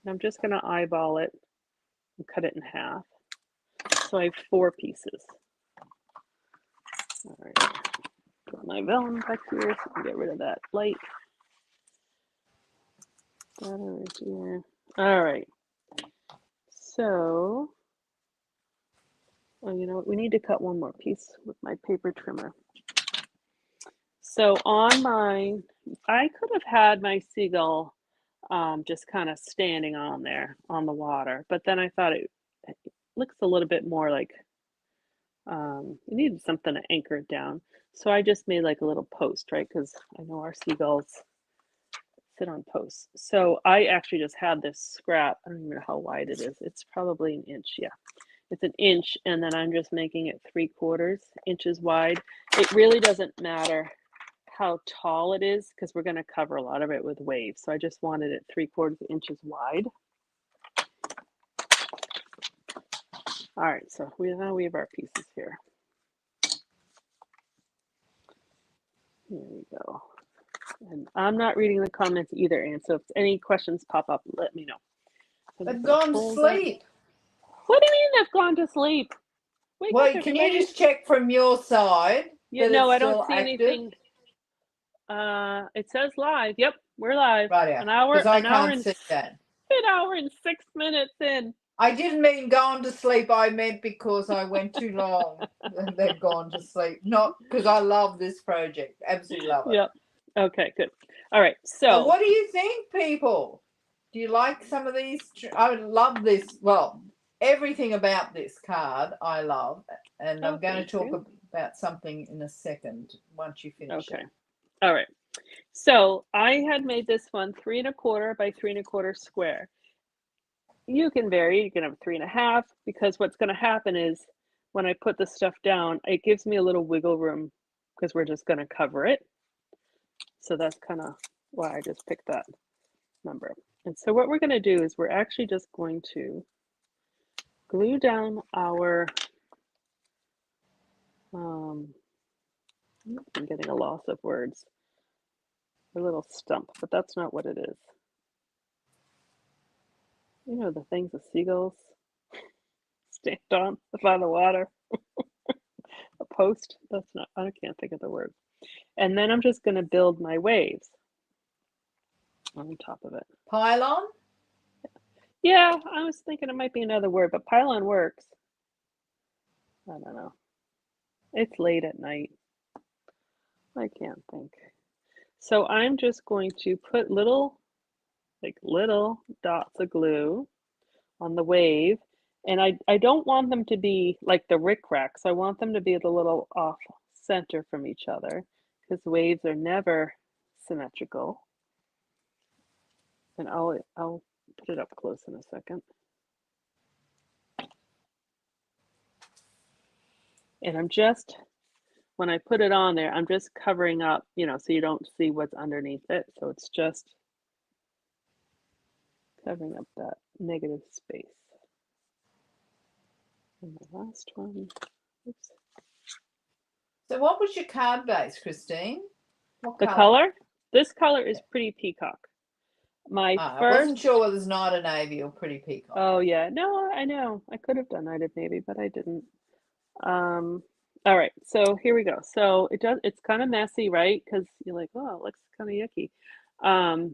And I'm just going to eyeball it and cut it in half. So I have 4 pieces. All right, put my vellum back here so I can get rid of that light. That over here. All right. So, oh, you know what? We need to cut one more piece with my paper trimmer. So on mine, I could have had my seagull just kind of standing on there on the water, but then I thought it looks a little bit more like it needed something to anchor it down. So I just made like a little post, right? Because I know our seagulls sit on posts. So I actually just had this scrap. I don't even know how wide it is. It's probably an inch. Yeah, it's an inch. And then I'm just making it 3/4 inches wide. It really doesn't matter how tall it is because we're going to cover a lot of it with waves. So I just wanted it 3/4 inches wide. All right, so now we have our pieces here. Here we go. And I'm not reading the comments either, and so if any questions pop up, let me know. So They've gone to sleep. What do you mean they've gone to sleep? Wake up, Wait, can you everybody. just check from your side Yeah, that no, it's I don't still see active? anything. It says live. Yep, we're live. Right, yeah. An hour, Because I an hour can't and see that. an hour and 6 minutes in. I didn't mean gone to sleep. I meant because I went too long and they've gone to sleep. Not because I love this project. Absolutely love it. Yep. Okay, good. All right, So so what do you think, people? Do you like some of these? I love this. Well, everything about this card I love. And I'm going to talk about something in a second once you finish it. All right. So I had made this one 3 1/4 by 3 1/4 square. You can vary. You can have 3 1/2 because what's going to happen is when I put the stuff down, it gives me a little wiggle room because we're just going to cover it. So that's kind of why I just picked that number. And so what we're going to do is we're actually just going to glue down our, I'm getting a loss of words, a little stump, but that's not what it is. You know, the things the seagulls stand on by the water. A post, that's not, I can't think of the word. And then I'm just going to build my waves on top of it. Pylon? Yeah, I was thinking it might be another word, but pylon works. I don't know. It's late at night. I can't think. So I'm just going to put little dots of glue on the wave. And I don't want them to be like the rickrack. So I want them to be a little off center from each other because waves are never symmetrical. And I'll put it up close in a second. And I'm just, when I put it on there, I'm just covering up, you know, so you don't see what's underneath it. So it's just covering up that negative space. And the last one, oops. So what was your card base, Christine? What color? This color is Pretty Peacock. I wasn't sure whether it's Night of Navy or Pretty Peacock. Oh yeah, no, I know. I could have done Night of Navy, but I didn't. All right, so here we go. So it's kind of messy, right? Because you're like, oh, it looks kind of yucky.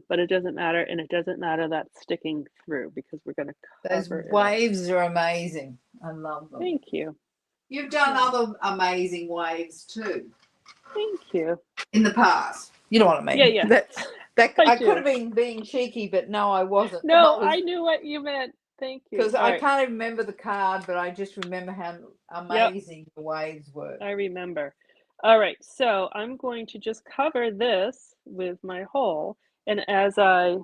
But it doesn't matter, and it doesn't matter that sticking through because we're going to cover Those waves are amazing. I love them. Thank you. You've done other amazing waves too. Thank you. In the past. You know what I mean? Yeah. I could have been being cheeky, but no, I wasn't. No, I knew what you meant. Thank you. Because I can't even remember the card, but I just remember how amazing the waves were. I remember. All right, so I'm going to just cover this with my hole, and as I,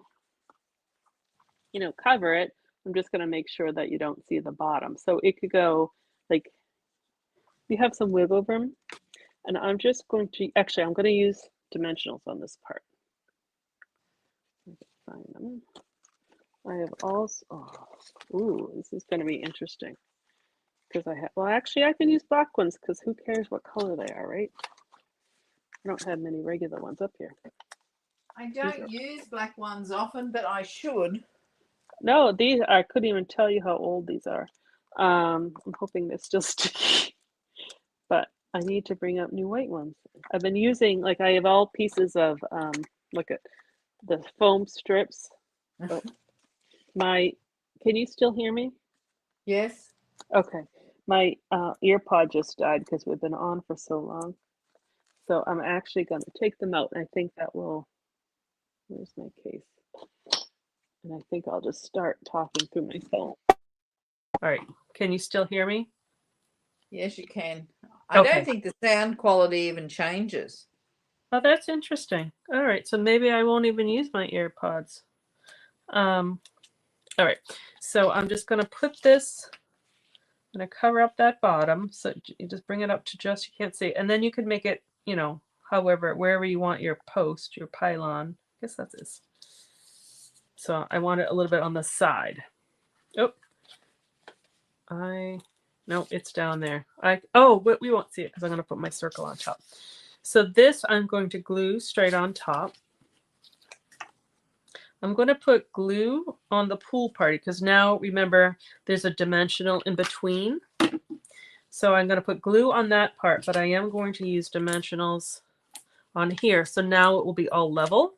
cover it, I'm just going to make sure that you don't see the bottom. So it could go like, you have some wiggle room, and I'm just going to, actually, I'm going to use dimensionals on this part. Find them. I have also, this is going to be interesting because actually I can use black ones because who cares what color they are, right? I don't have many regular ones up here. I don't use black ones often, but I should. No, I couldn't even tell you how old these are. I'm hoping they're still sticky, but I need to bring up new white ones. I've been using, I have all pieces of, look at the foam strips. Oh, can you still hear me? Yes. Okay. My ear pod just died because we've been on for so long. So I'm actually going to take them out, and I think that will, where's my case? And I think I'll just start talking through my phone. All right, can you still hear me? Yes, you can. I Okay. don't think the sound quality even changes. Oh, that's interesting. All right, so maybe I won't even use my AirPods. All right, so I'm just going to put this, I'm going to cover up that bottom. So you just bring it up to just, you can't see. And then you can make it, you know, however, wherever you want your post, your pylon. I guess that's this. So I want it a little bit on the side. Oh, no, it's down there. But we won't see it because I'm going to put my circle on top. So this I'm going to glue straight on top. I'm going to put glue on the pool party because now remember there's a dimensional in between. So I'm going to put glue on that part, but I am going to use dimensionals on here. So now it will be all level.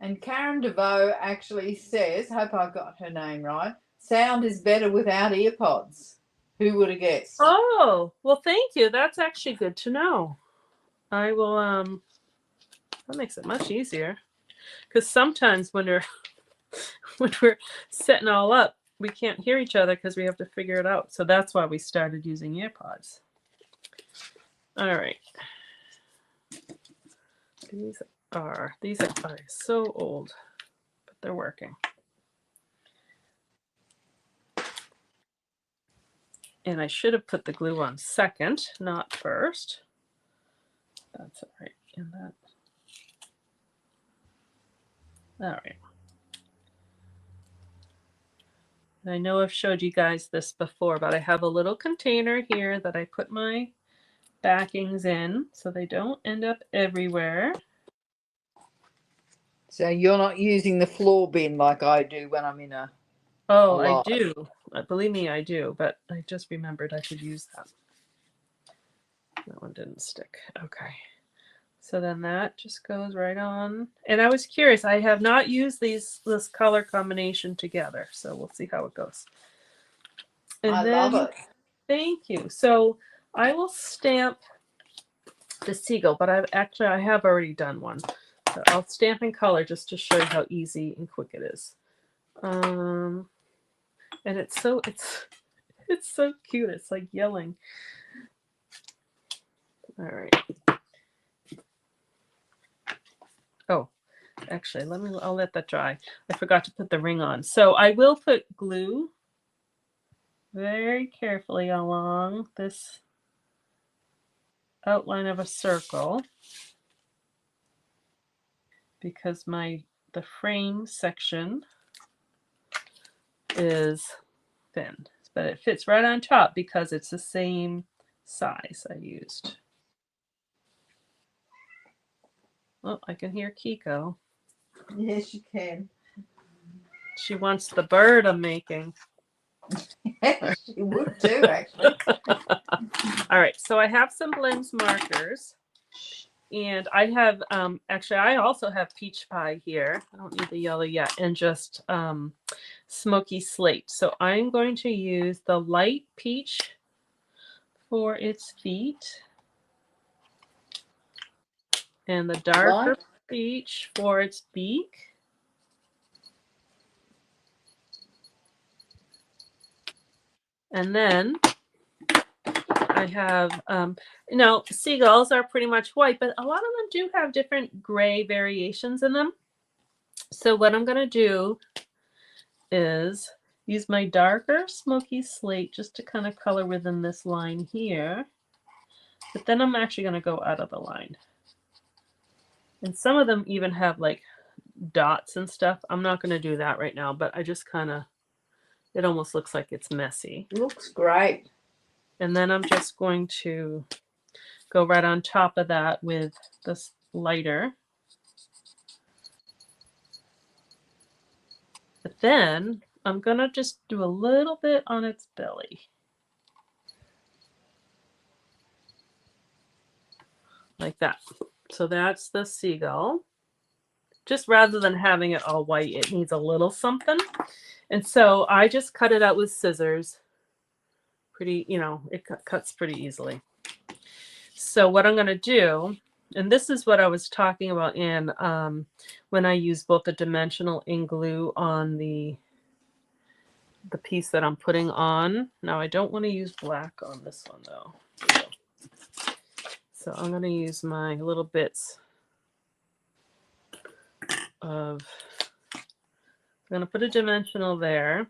And Karen DeVoe actually says, hope I got her name right, sound is better without earpods. Who would have guessed? Oh, well, thank you. That's actually good to know. I will, that makes it much easier. Because sometimes when we're setting all up, we can't hear each other because we have to figure it out. So that's why we started using earpods. All right. These are so old, but they're working. And I should have put the glue on second, not first. That's all right. And that. All right. I know I've showed you guys this before, but I have a little container here that I put my backings in so they don't end up everywhere. So you're not using the floor bin like I do when I'm in a Oh, live. I do. Believe me, I do, but I just remembered I could use that. That one didn't stick. Okay. So then that just goes right on. And I was curious, I have not used this color combination together, so we'll see how it goes. And I then, love it. thank you. So I will stamp the seagull, but I have already done one. So I'll stamp in color just to show you how easy and quick it is. And it's so cute. It's like yelling. All right. Oh, actually, I'll let that dry. I forgot to put the ring on. So I will put glue very carefully along this outline of a circle because the frame section is thin, but it fits right on top because it's the same size I used. Oh, I can hear Kiko. Yes, you can. She wants the bird I'm making. She would too, actually. All right, so I have some blends markers. And I have, actually, I also have peach pie here. I don't need the yellow yet. And just smoky slate. So I'm going to use the light peach for its feet. And the darker peach for its beak. And then I have, seagulls are pretty much white, but a lot of them do have different gray variations in them. So what I'm going to do is use my darker smoky slate just to kind of color within this line here. But then I'm actually going to go out of the line. And some of them even have like dots and stuff. I'm not going to do that right now, but I just kind of, it almost looks like it's messy. Looks great. And then I'm just going to go right on top of that with this lighter. But then I'm going to just do a little bit on its belly. Like that. So that's the seagull. Just rather than having it all white, it needs a little something. And so I just cut it out with scissors. Pretty, it cuts pretty easily. So what I'm going to do, and this is what I was talking about in when I use both the dimensional ink glue on the piece that I'm putting on. Now I don't want to use black on this one though. So I'm going to use my little bits of, I'm going to put a dimensional there,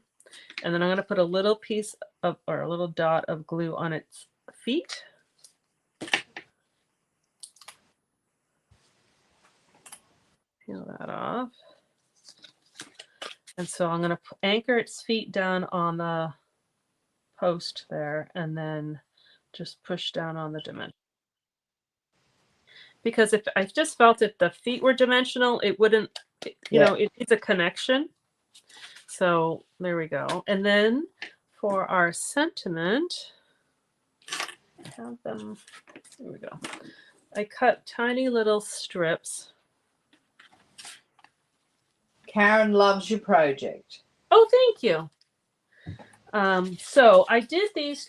and then I'm going to put a little piece of, or a little dot of glue on its feet. Peel that off. And so I'm going to anchor its feet down on the post there, and then just push down on the dimension. Because if I just felt if the feet were dimensional, it wouldn't, you know, it needs a connection. So there we go. And then for our sentiment, I have them, there we go. I cut tiny little strips. Karen loves your project. Oh, thank you. So I did these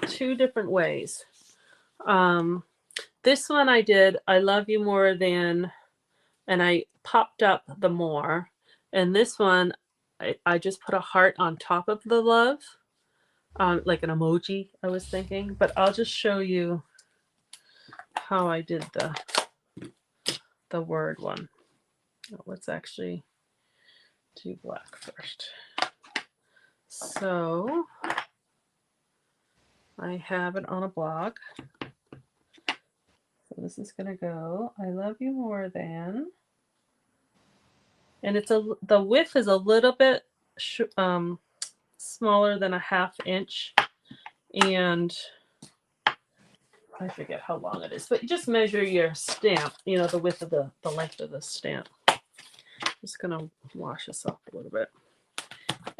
two different ways. This one I did, I love you more than, and I popped up the more. And this one, I just put a heart on top of the love, like an emoji, I was thinking. But I'll just show you how I did the word one. Let's actually do black first. So I have it on a block. So this is going to go, I love you more than, and it's the width is a little bit smaller than a 1/2 inch, and I forget how long it is, but you just measure your stamp, you know, the width of the length of the stamp. Just going to wash this off a little bit.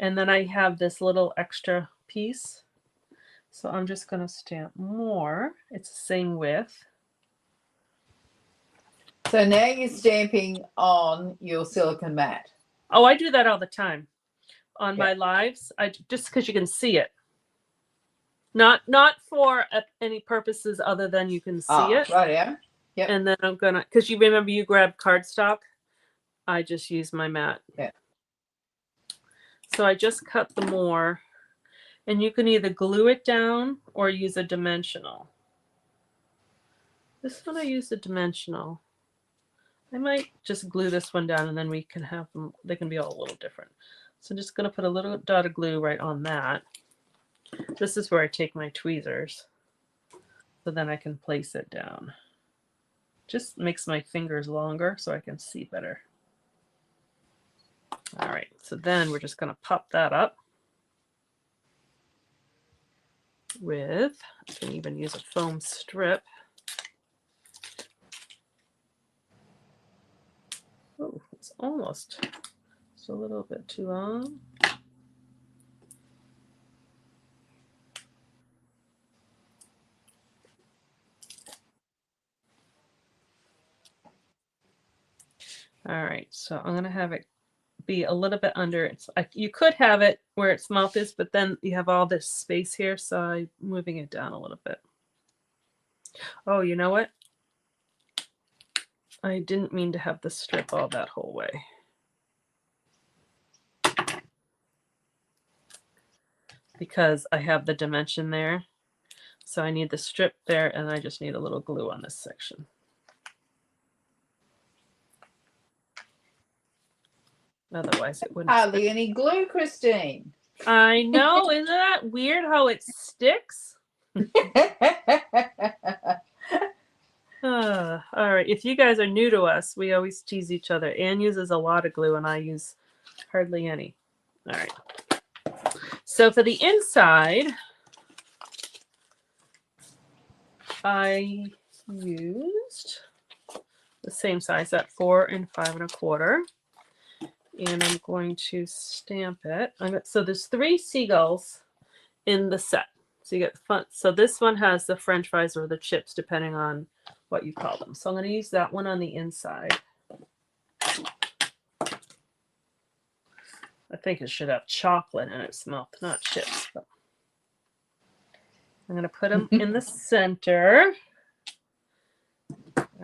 And then I have this little extra piece. So I'm just going to stamp more. It's the same width. So now you're stamping on your silicone mat. Oh, I do that all the time on my lives. Just because you can see it. Not for any purposes other than you can see it. Right, yeah. Yep. And then I'm going to, because you remember you grabbed cardstock. I just use my mat. Yeah. So I just cut the more. And you can either glue it down or use a dimensional. This one I use a dimensional. I might just glue this one down and then we can have them, they can be all a little different. So I'm just going to put a little dot of glue right on that. This is where I take my tweezers. So then I can place it down. Just makes my fingers longer so I can see better. All right, so then we're just going to pop that up with, I can even use a foam strip. Oh, it's almost just a little bit too long. All right, so I'm going to have it be a little bit under. It's like you could have it where its mouth is, but then you have all this space here, so I'm moving it down a little bit. Oh, you know what? I didn't mean to have the strip all that whole way. Because I have the dimension there. So I need the strip there, and I just need a little glue on this section. Otherwise it wouldn't. Hardly any glue, Christine. I know, isn't that weird how it sticks? All right, if you guys are new to us, we always tease each other. Anne uses a lot of glue and I use hardly any. All right. So for the inside, I used the same size, that 4 and 5 1/4. And I'm going to stamp it. So there's 3 seagulls in the set. So you get fun. So this one has the French fries or the chips, depending on what you call them. So I'm going to use that one on the inside. I think it should have chocolate in its mouth, not chips. But I'm going to put them in the center.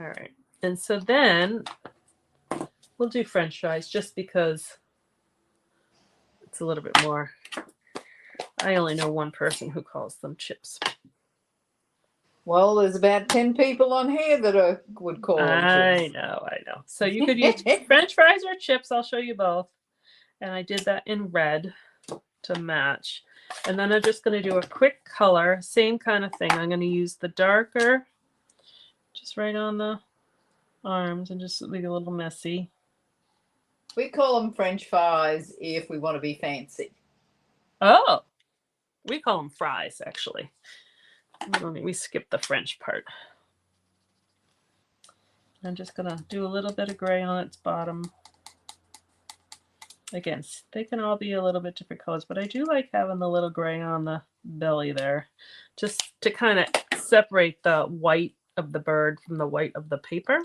All right. And so then we'll do French fries just because it's a little bit more. I only know one person who calls them chips. Well, there's about 10 people on here that would call them chips. I know. So you could use French fries or chips. I'll show you both. And I did that in red to match. And then I'm just going to do a quick color. Same kind of thing. I'm going to use the darker just right on the arms and just make it a little messy. We call them French fries if we want to be fancy. Oh, we call them fries, actually. We skipped the French part. I'm just going to do a little bit of gray on its bottom. Again, they can all be a little bit different colors, but I do like having the little gray on the belly there, just to kind of separate the white of the bird from the white of the paper.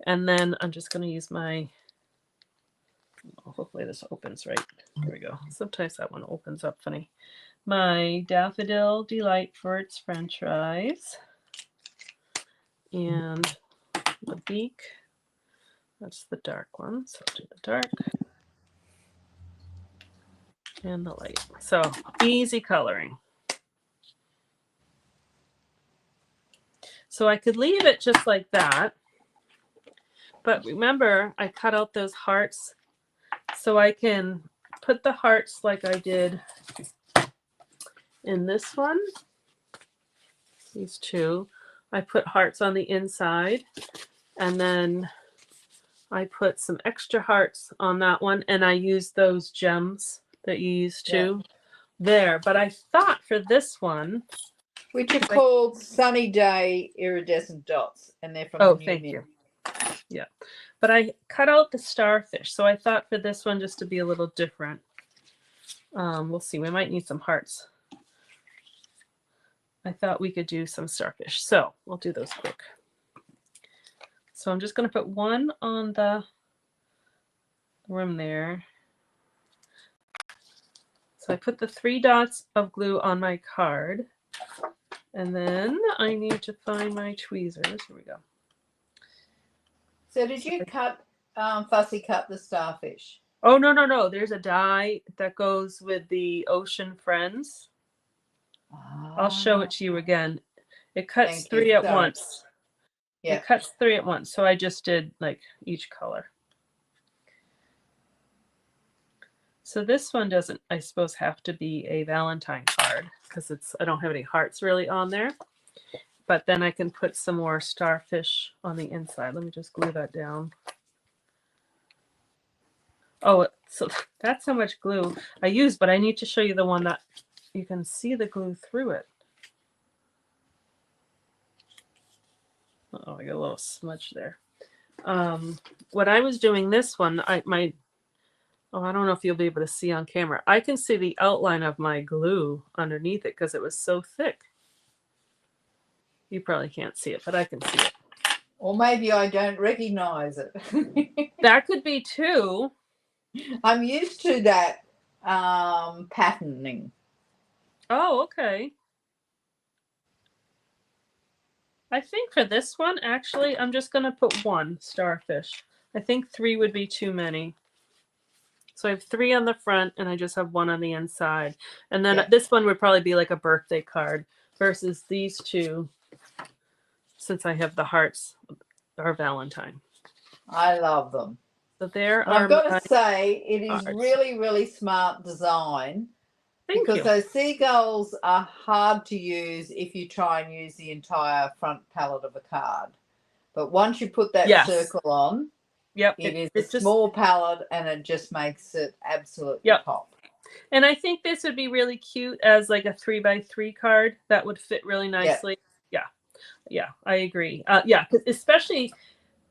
And then I'm just going to use my, hopefully this opens right. Here we go. Sometimes that one opens up funny. My Daffodil Delight for its French fries. And the beak, that's the dark one, so I'll do the dark. And the light. So easy coloring. So I could leave it just like that. But remember, I cut out those hearts so I can put the hearts like I did in this one. These two. I put hearts on the inside. And then I put some extra hearts on that one. And I used those gems that you used to there. But I thought for this one, which are called Sunny Day Iridescent Dots, and they're from the New thank Mint. you. Yeah, but I cut out the starfish, so I thought for this one just to be a little different. We'll see. We might need some hearts. I thought we could do some starfish, so we'll do those quick. So I'm just going to put one on the rim there. So I put the 3 dots of glue on my card. And then I need to find my tweezers. Here we go. So did you fussy cut the starfish? Oh, no. There's a die that goes with the Ocean Friends. I'll show it to you again. It cuts 3 at once. Yeah. It cuts 3 at once. So I just did like each color. So this one doesn't, I suppose, have to be a Valentine card because I don't have any hearts really on there. But then I can put some more starfish on the inside. Let me just glue that down. Oh, so that's how much glue I used, but I need to show you the one that you can see the glue through it. Oh, I got a little smudge there. When I was doing this one, I don't know if you'll be able to see on camera. I can see the outline of my glue underneath it because it was so thick. You probably can't see it, but I can see it. Or maybe I don't recognize it. That could be too. I'm used to that patterning. Oh, okay. I think for this one, actually, I'm just going to put 1 starfish. I think 3 would be too many. So I have 3 on the front and I just have 1 on the inside. And then this one would probably be like a birthday card versus these 2, since I have the hearts, are Valentine. I love them. So there I've got to say, it is really, really smart design. Because those seagulls are hard to use if you try and use the entire front palette of a card. But once you put that circle on, it is a small palette and it just makes it absolutely pop. And I think this would be really cute as like a 3x3 card. That would fit really nicely. Yeah, I agree. Especially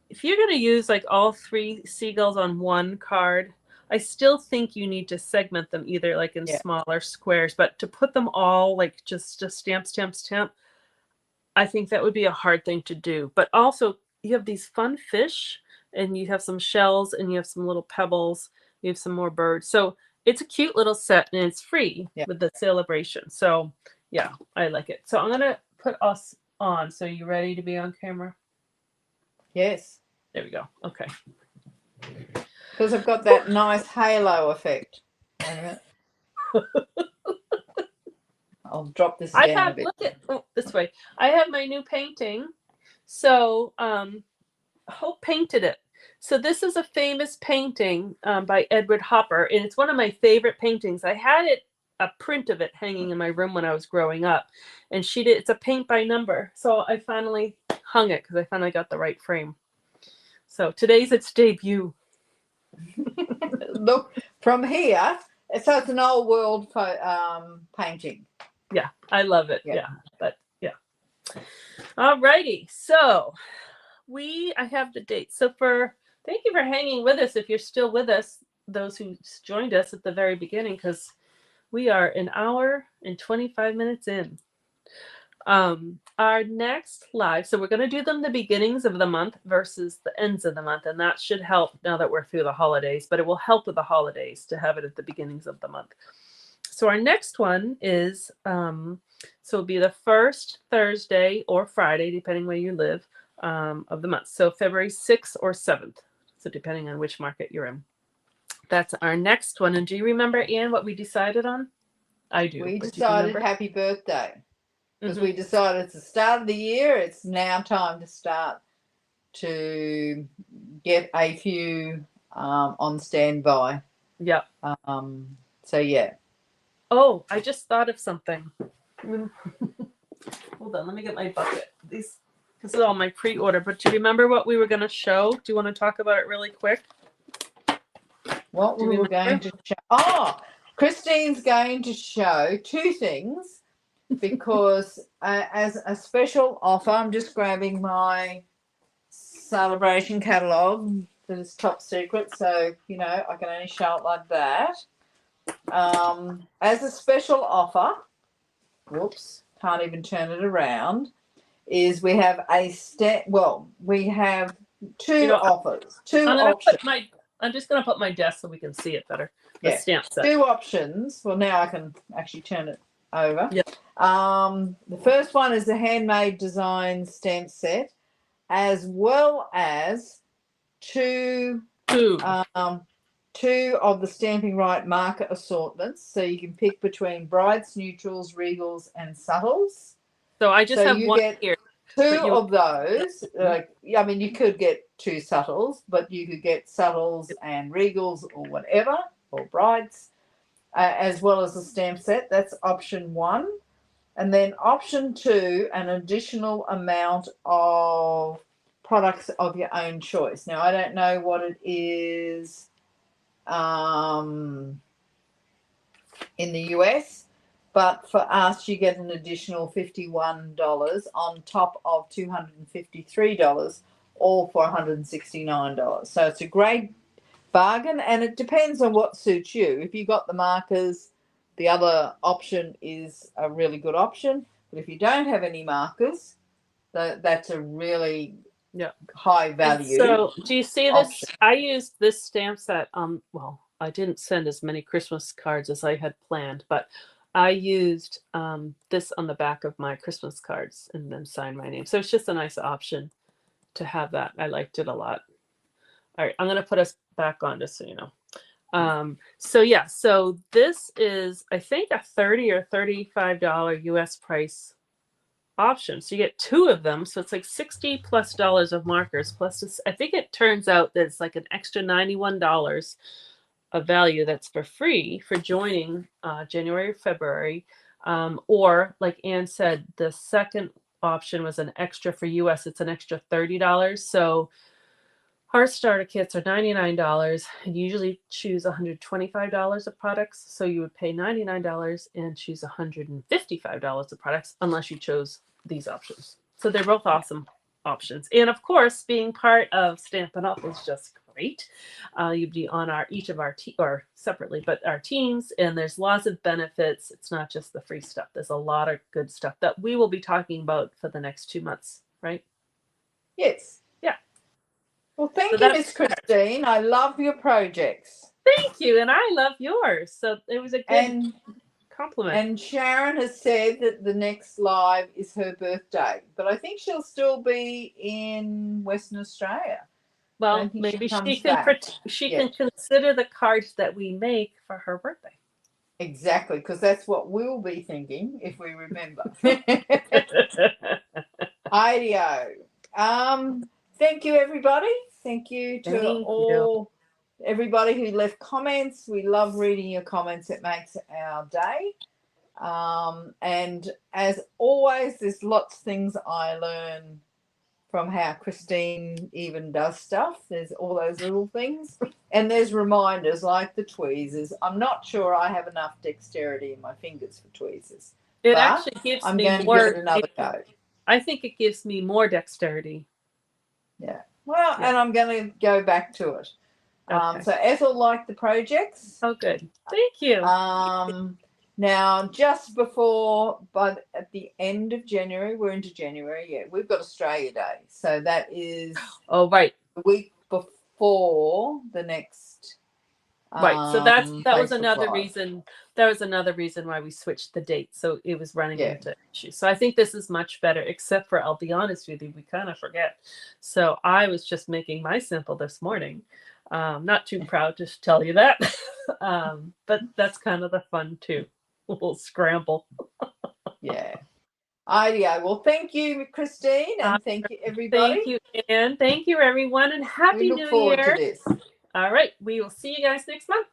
if you're going to use like all 3 seagulls on one card, I still think you need to segment them either like in smaller squares, but to put them all like just stamp, I think that would be a hard thing to do. But also you have these fun fish and you have some shells and you have some little pebbles, you have some more birds. So it's a cute little set and it's free with the Sale-a-bration. So yeah, I like it. So I'm going to put us on. So you ready to be on camera? Yes. There we go. Okay. Because I've got that nice halo effect. Wait a minute. I'll drop this I down a have, bit. look at, oh, this way. I have my new painting. So, Hope painted it. So this is a famous painting by Edward Hopper, and it's one of my favorite paintings. I had a print of it hanging in my room when I was growing up, and she did. It's a paint by number. So I finally hung it because I finally got the right frame. So today's its debut. Look, from here, so it's an old world painting. Yeah, I love it. Yep. Yeah, but yeah. All righty. So I have the date. So thank you for hanging with us if you're still with us, those who joined us at the very beginning, because we are an hour and 25 minutes in. Our next live, so we're going to do them the beginnings of the month versus the ends of the month, and that should help now that we're through the holidays, but it will help with the holidays to have it at the beginnings of the month. So our next one is, so it'll be the first Thursday or Friday, depending where you live, of the month. So February 6th or 7th. So depending on which market you're in. That's our next one. And do you remember, Anne, what we decided on? I do. We Do you decided remember? happy birthday. Because we decided it's the start of the year. It's now time to start to get a few on standby. Yep. So yeah. Oh, I just thought of something. Hold on, let me get my bucket. This is all my pre-order. But do you remember what we were going to show? Do you want to talk about it really quick? What we were going to show? Oh, Christine's going to show two things because as a special offer, I'm just grabbing my celebration catalogue that is top secret, so you know I can only show it like that. As a special offer, whoops, can't even turn it around. Is we have we have two offers, two options. I'm just going to put my desk so we can see it better. The stamp set. Two options. Well, now I can actually turn it over. Yeah. The first one is the handmade design stamp set, as well as two of the Stamping Right marker assortments. So you can pick between brights, neutrals, regals, and subtles. So I just have one here. Two of those. I mean, you could get two subtles, but you could get subtles and regals or whatever, or brights, as well as the stamp set. That's option one. And then option two, an additional amount of products of your own choice. Now, I don't know what it is in the US, but for us, you get an additional $51 on top of $253, all for $169. So it's a great bargain, and it depends on what suits you. If you got the markers, the other option is a really good option. But if you don't have any markers, that's a really high value. So do you see this? I used this stamp set. Well, I didn't send as many Christmas cards as I had planned, but I used this on the back of my Christmas cards and then signed my name. So it's just a nice option to have that. I liked it a lot. All right, I'm going to put us back on just so you know. So this is, I think, a $30 or $35 US price option. So you get two of them. So it's like $60+ of markers. Plus this, I think it turns out that it's like an extra $91 of value that's for free for joining January or February. Or like Anne said, the second option was an extra for US. It's an extra $30. So our starter kits are $99 and you usually choose $125 of products. So you would pay $99 and choose $155 of products unless you chose these options. So they're both awesome options. And of course, being part of Stampin' Up! Is just great. You'd be on each of our or separately, but our teams, and there's lots of benefits. It's not just the free stuff. There's a lot of good stuff that we will be talking about for the next 2 months, right? Yes. Yeah. Well, thank you, Miss Christine. I love your projects. Thank you, and I love yours. So it was a good compliment. And Sharon has said that the next live is her birthday, but I think she'll still be in Western Australia. I Well, don't think maybe comes back she can yet. consider the cards that we make for her birthday. Exactly, because that's what we'll be thinking if we remember. IDEO. Thank you, everybody. Thank you to Thank you. everybody who left comments. We love reading your comments. It makes our day. And as always, there's lots of things I learn from how Christine even does stuff. There's all those little things. And there's reminders like the tweezers. I'm not sure I have enough dexterity in my fingers for tweezers. It But actually gives I'm me going to give more. it another go. I think it gives me more dexterity. Yeah. Well, Yeah. and I'm going to go back to it. Okay. So Ethel liked the projects. Oh, good. Thank you. Now, just before, but at the end of January, we're into January. Yeah, we've got Australia Day, so that is Oh, right. the week before the next. Right. So that was Facebook another Live. reason. That was another reason why we switched the date. So it was running Yeah. into issues. So I think this is much better, except for, I'll be honest with you, we kind of forget. So I was just making my simple this morning. Not too proud to tell you that. But that's kind of the fun too. A little scramble. Yeah. IDEO. Well, thank you, Christine, and thank you, everybody. Thank you, Anne. Thank you, everyone, and Happy We look New forward to Year. this. All right. We will see you guys next month.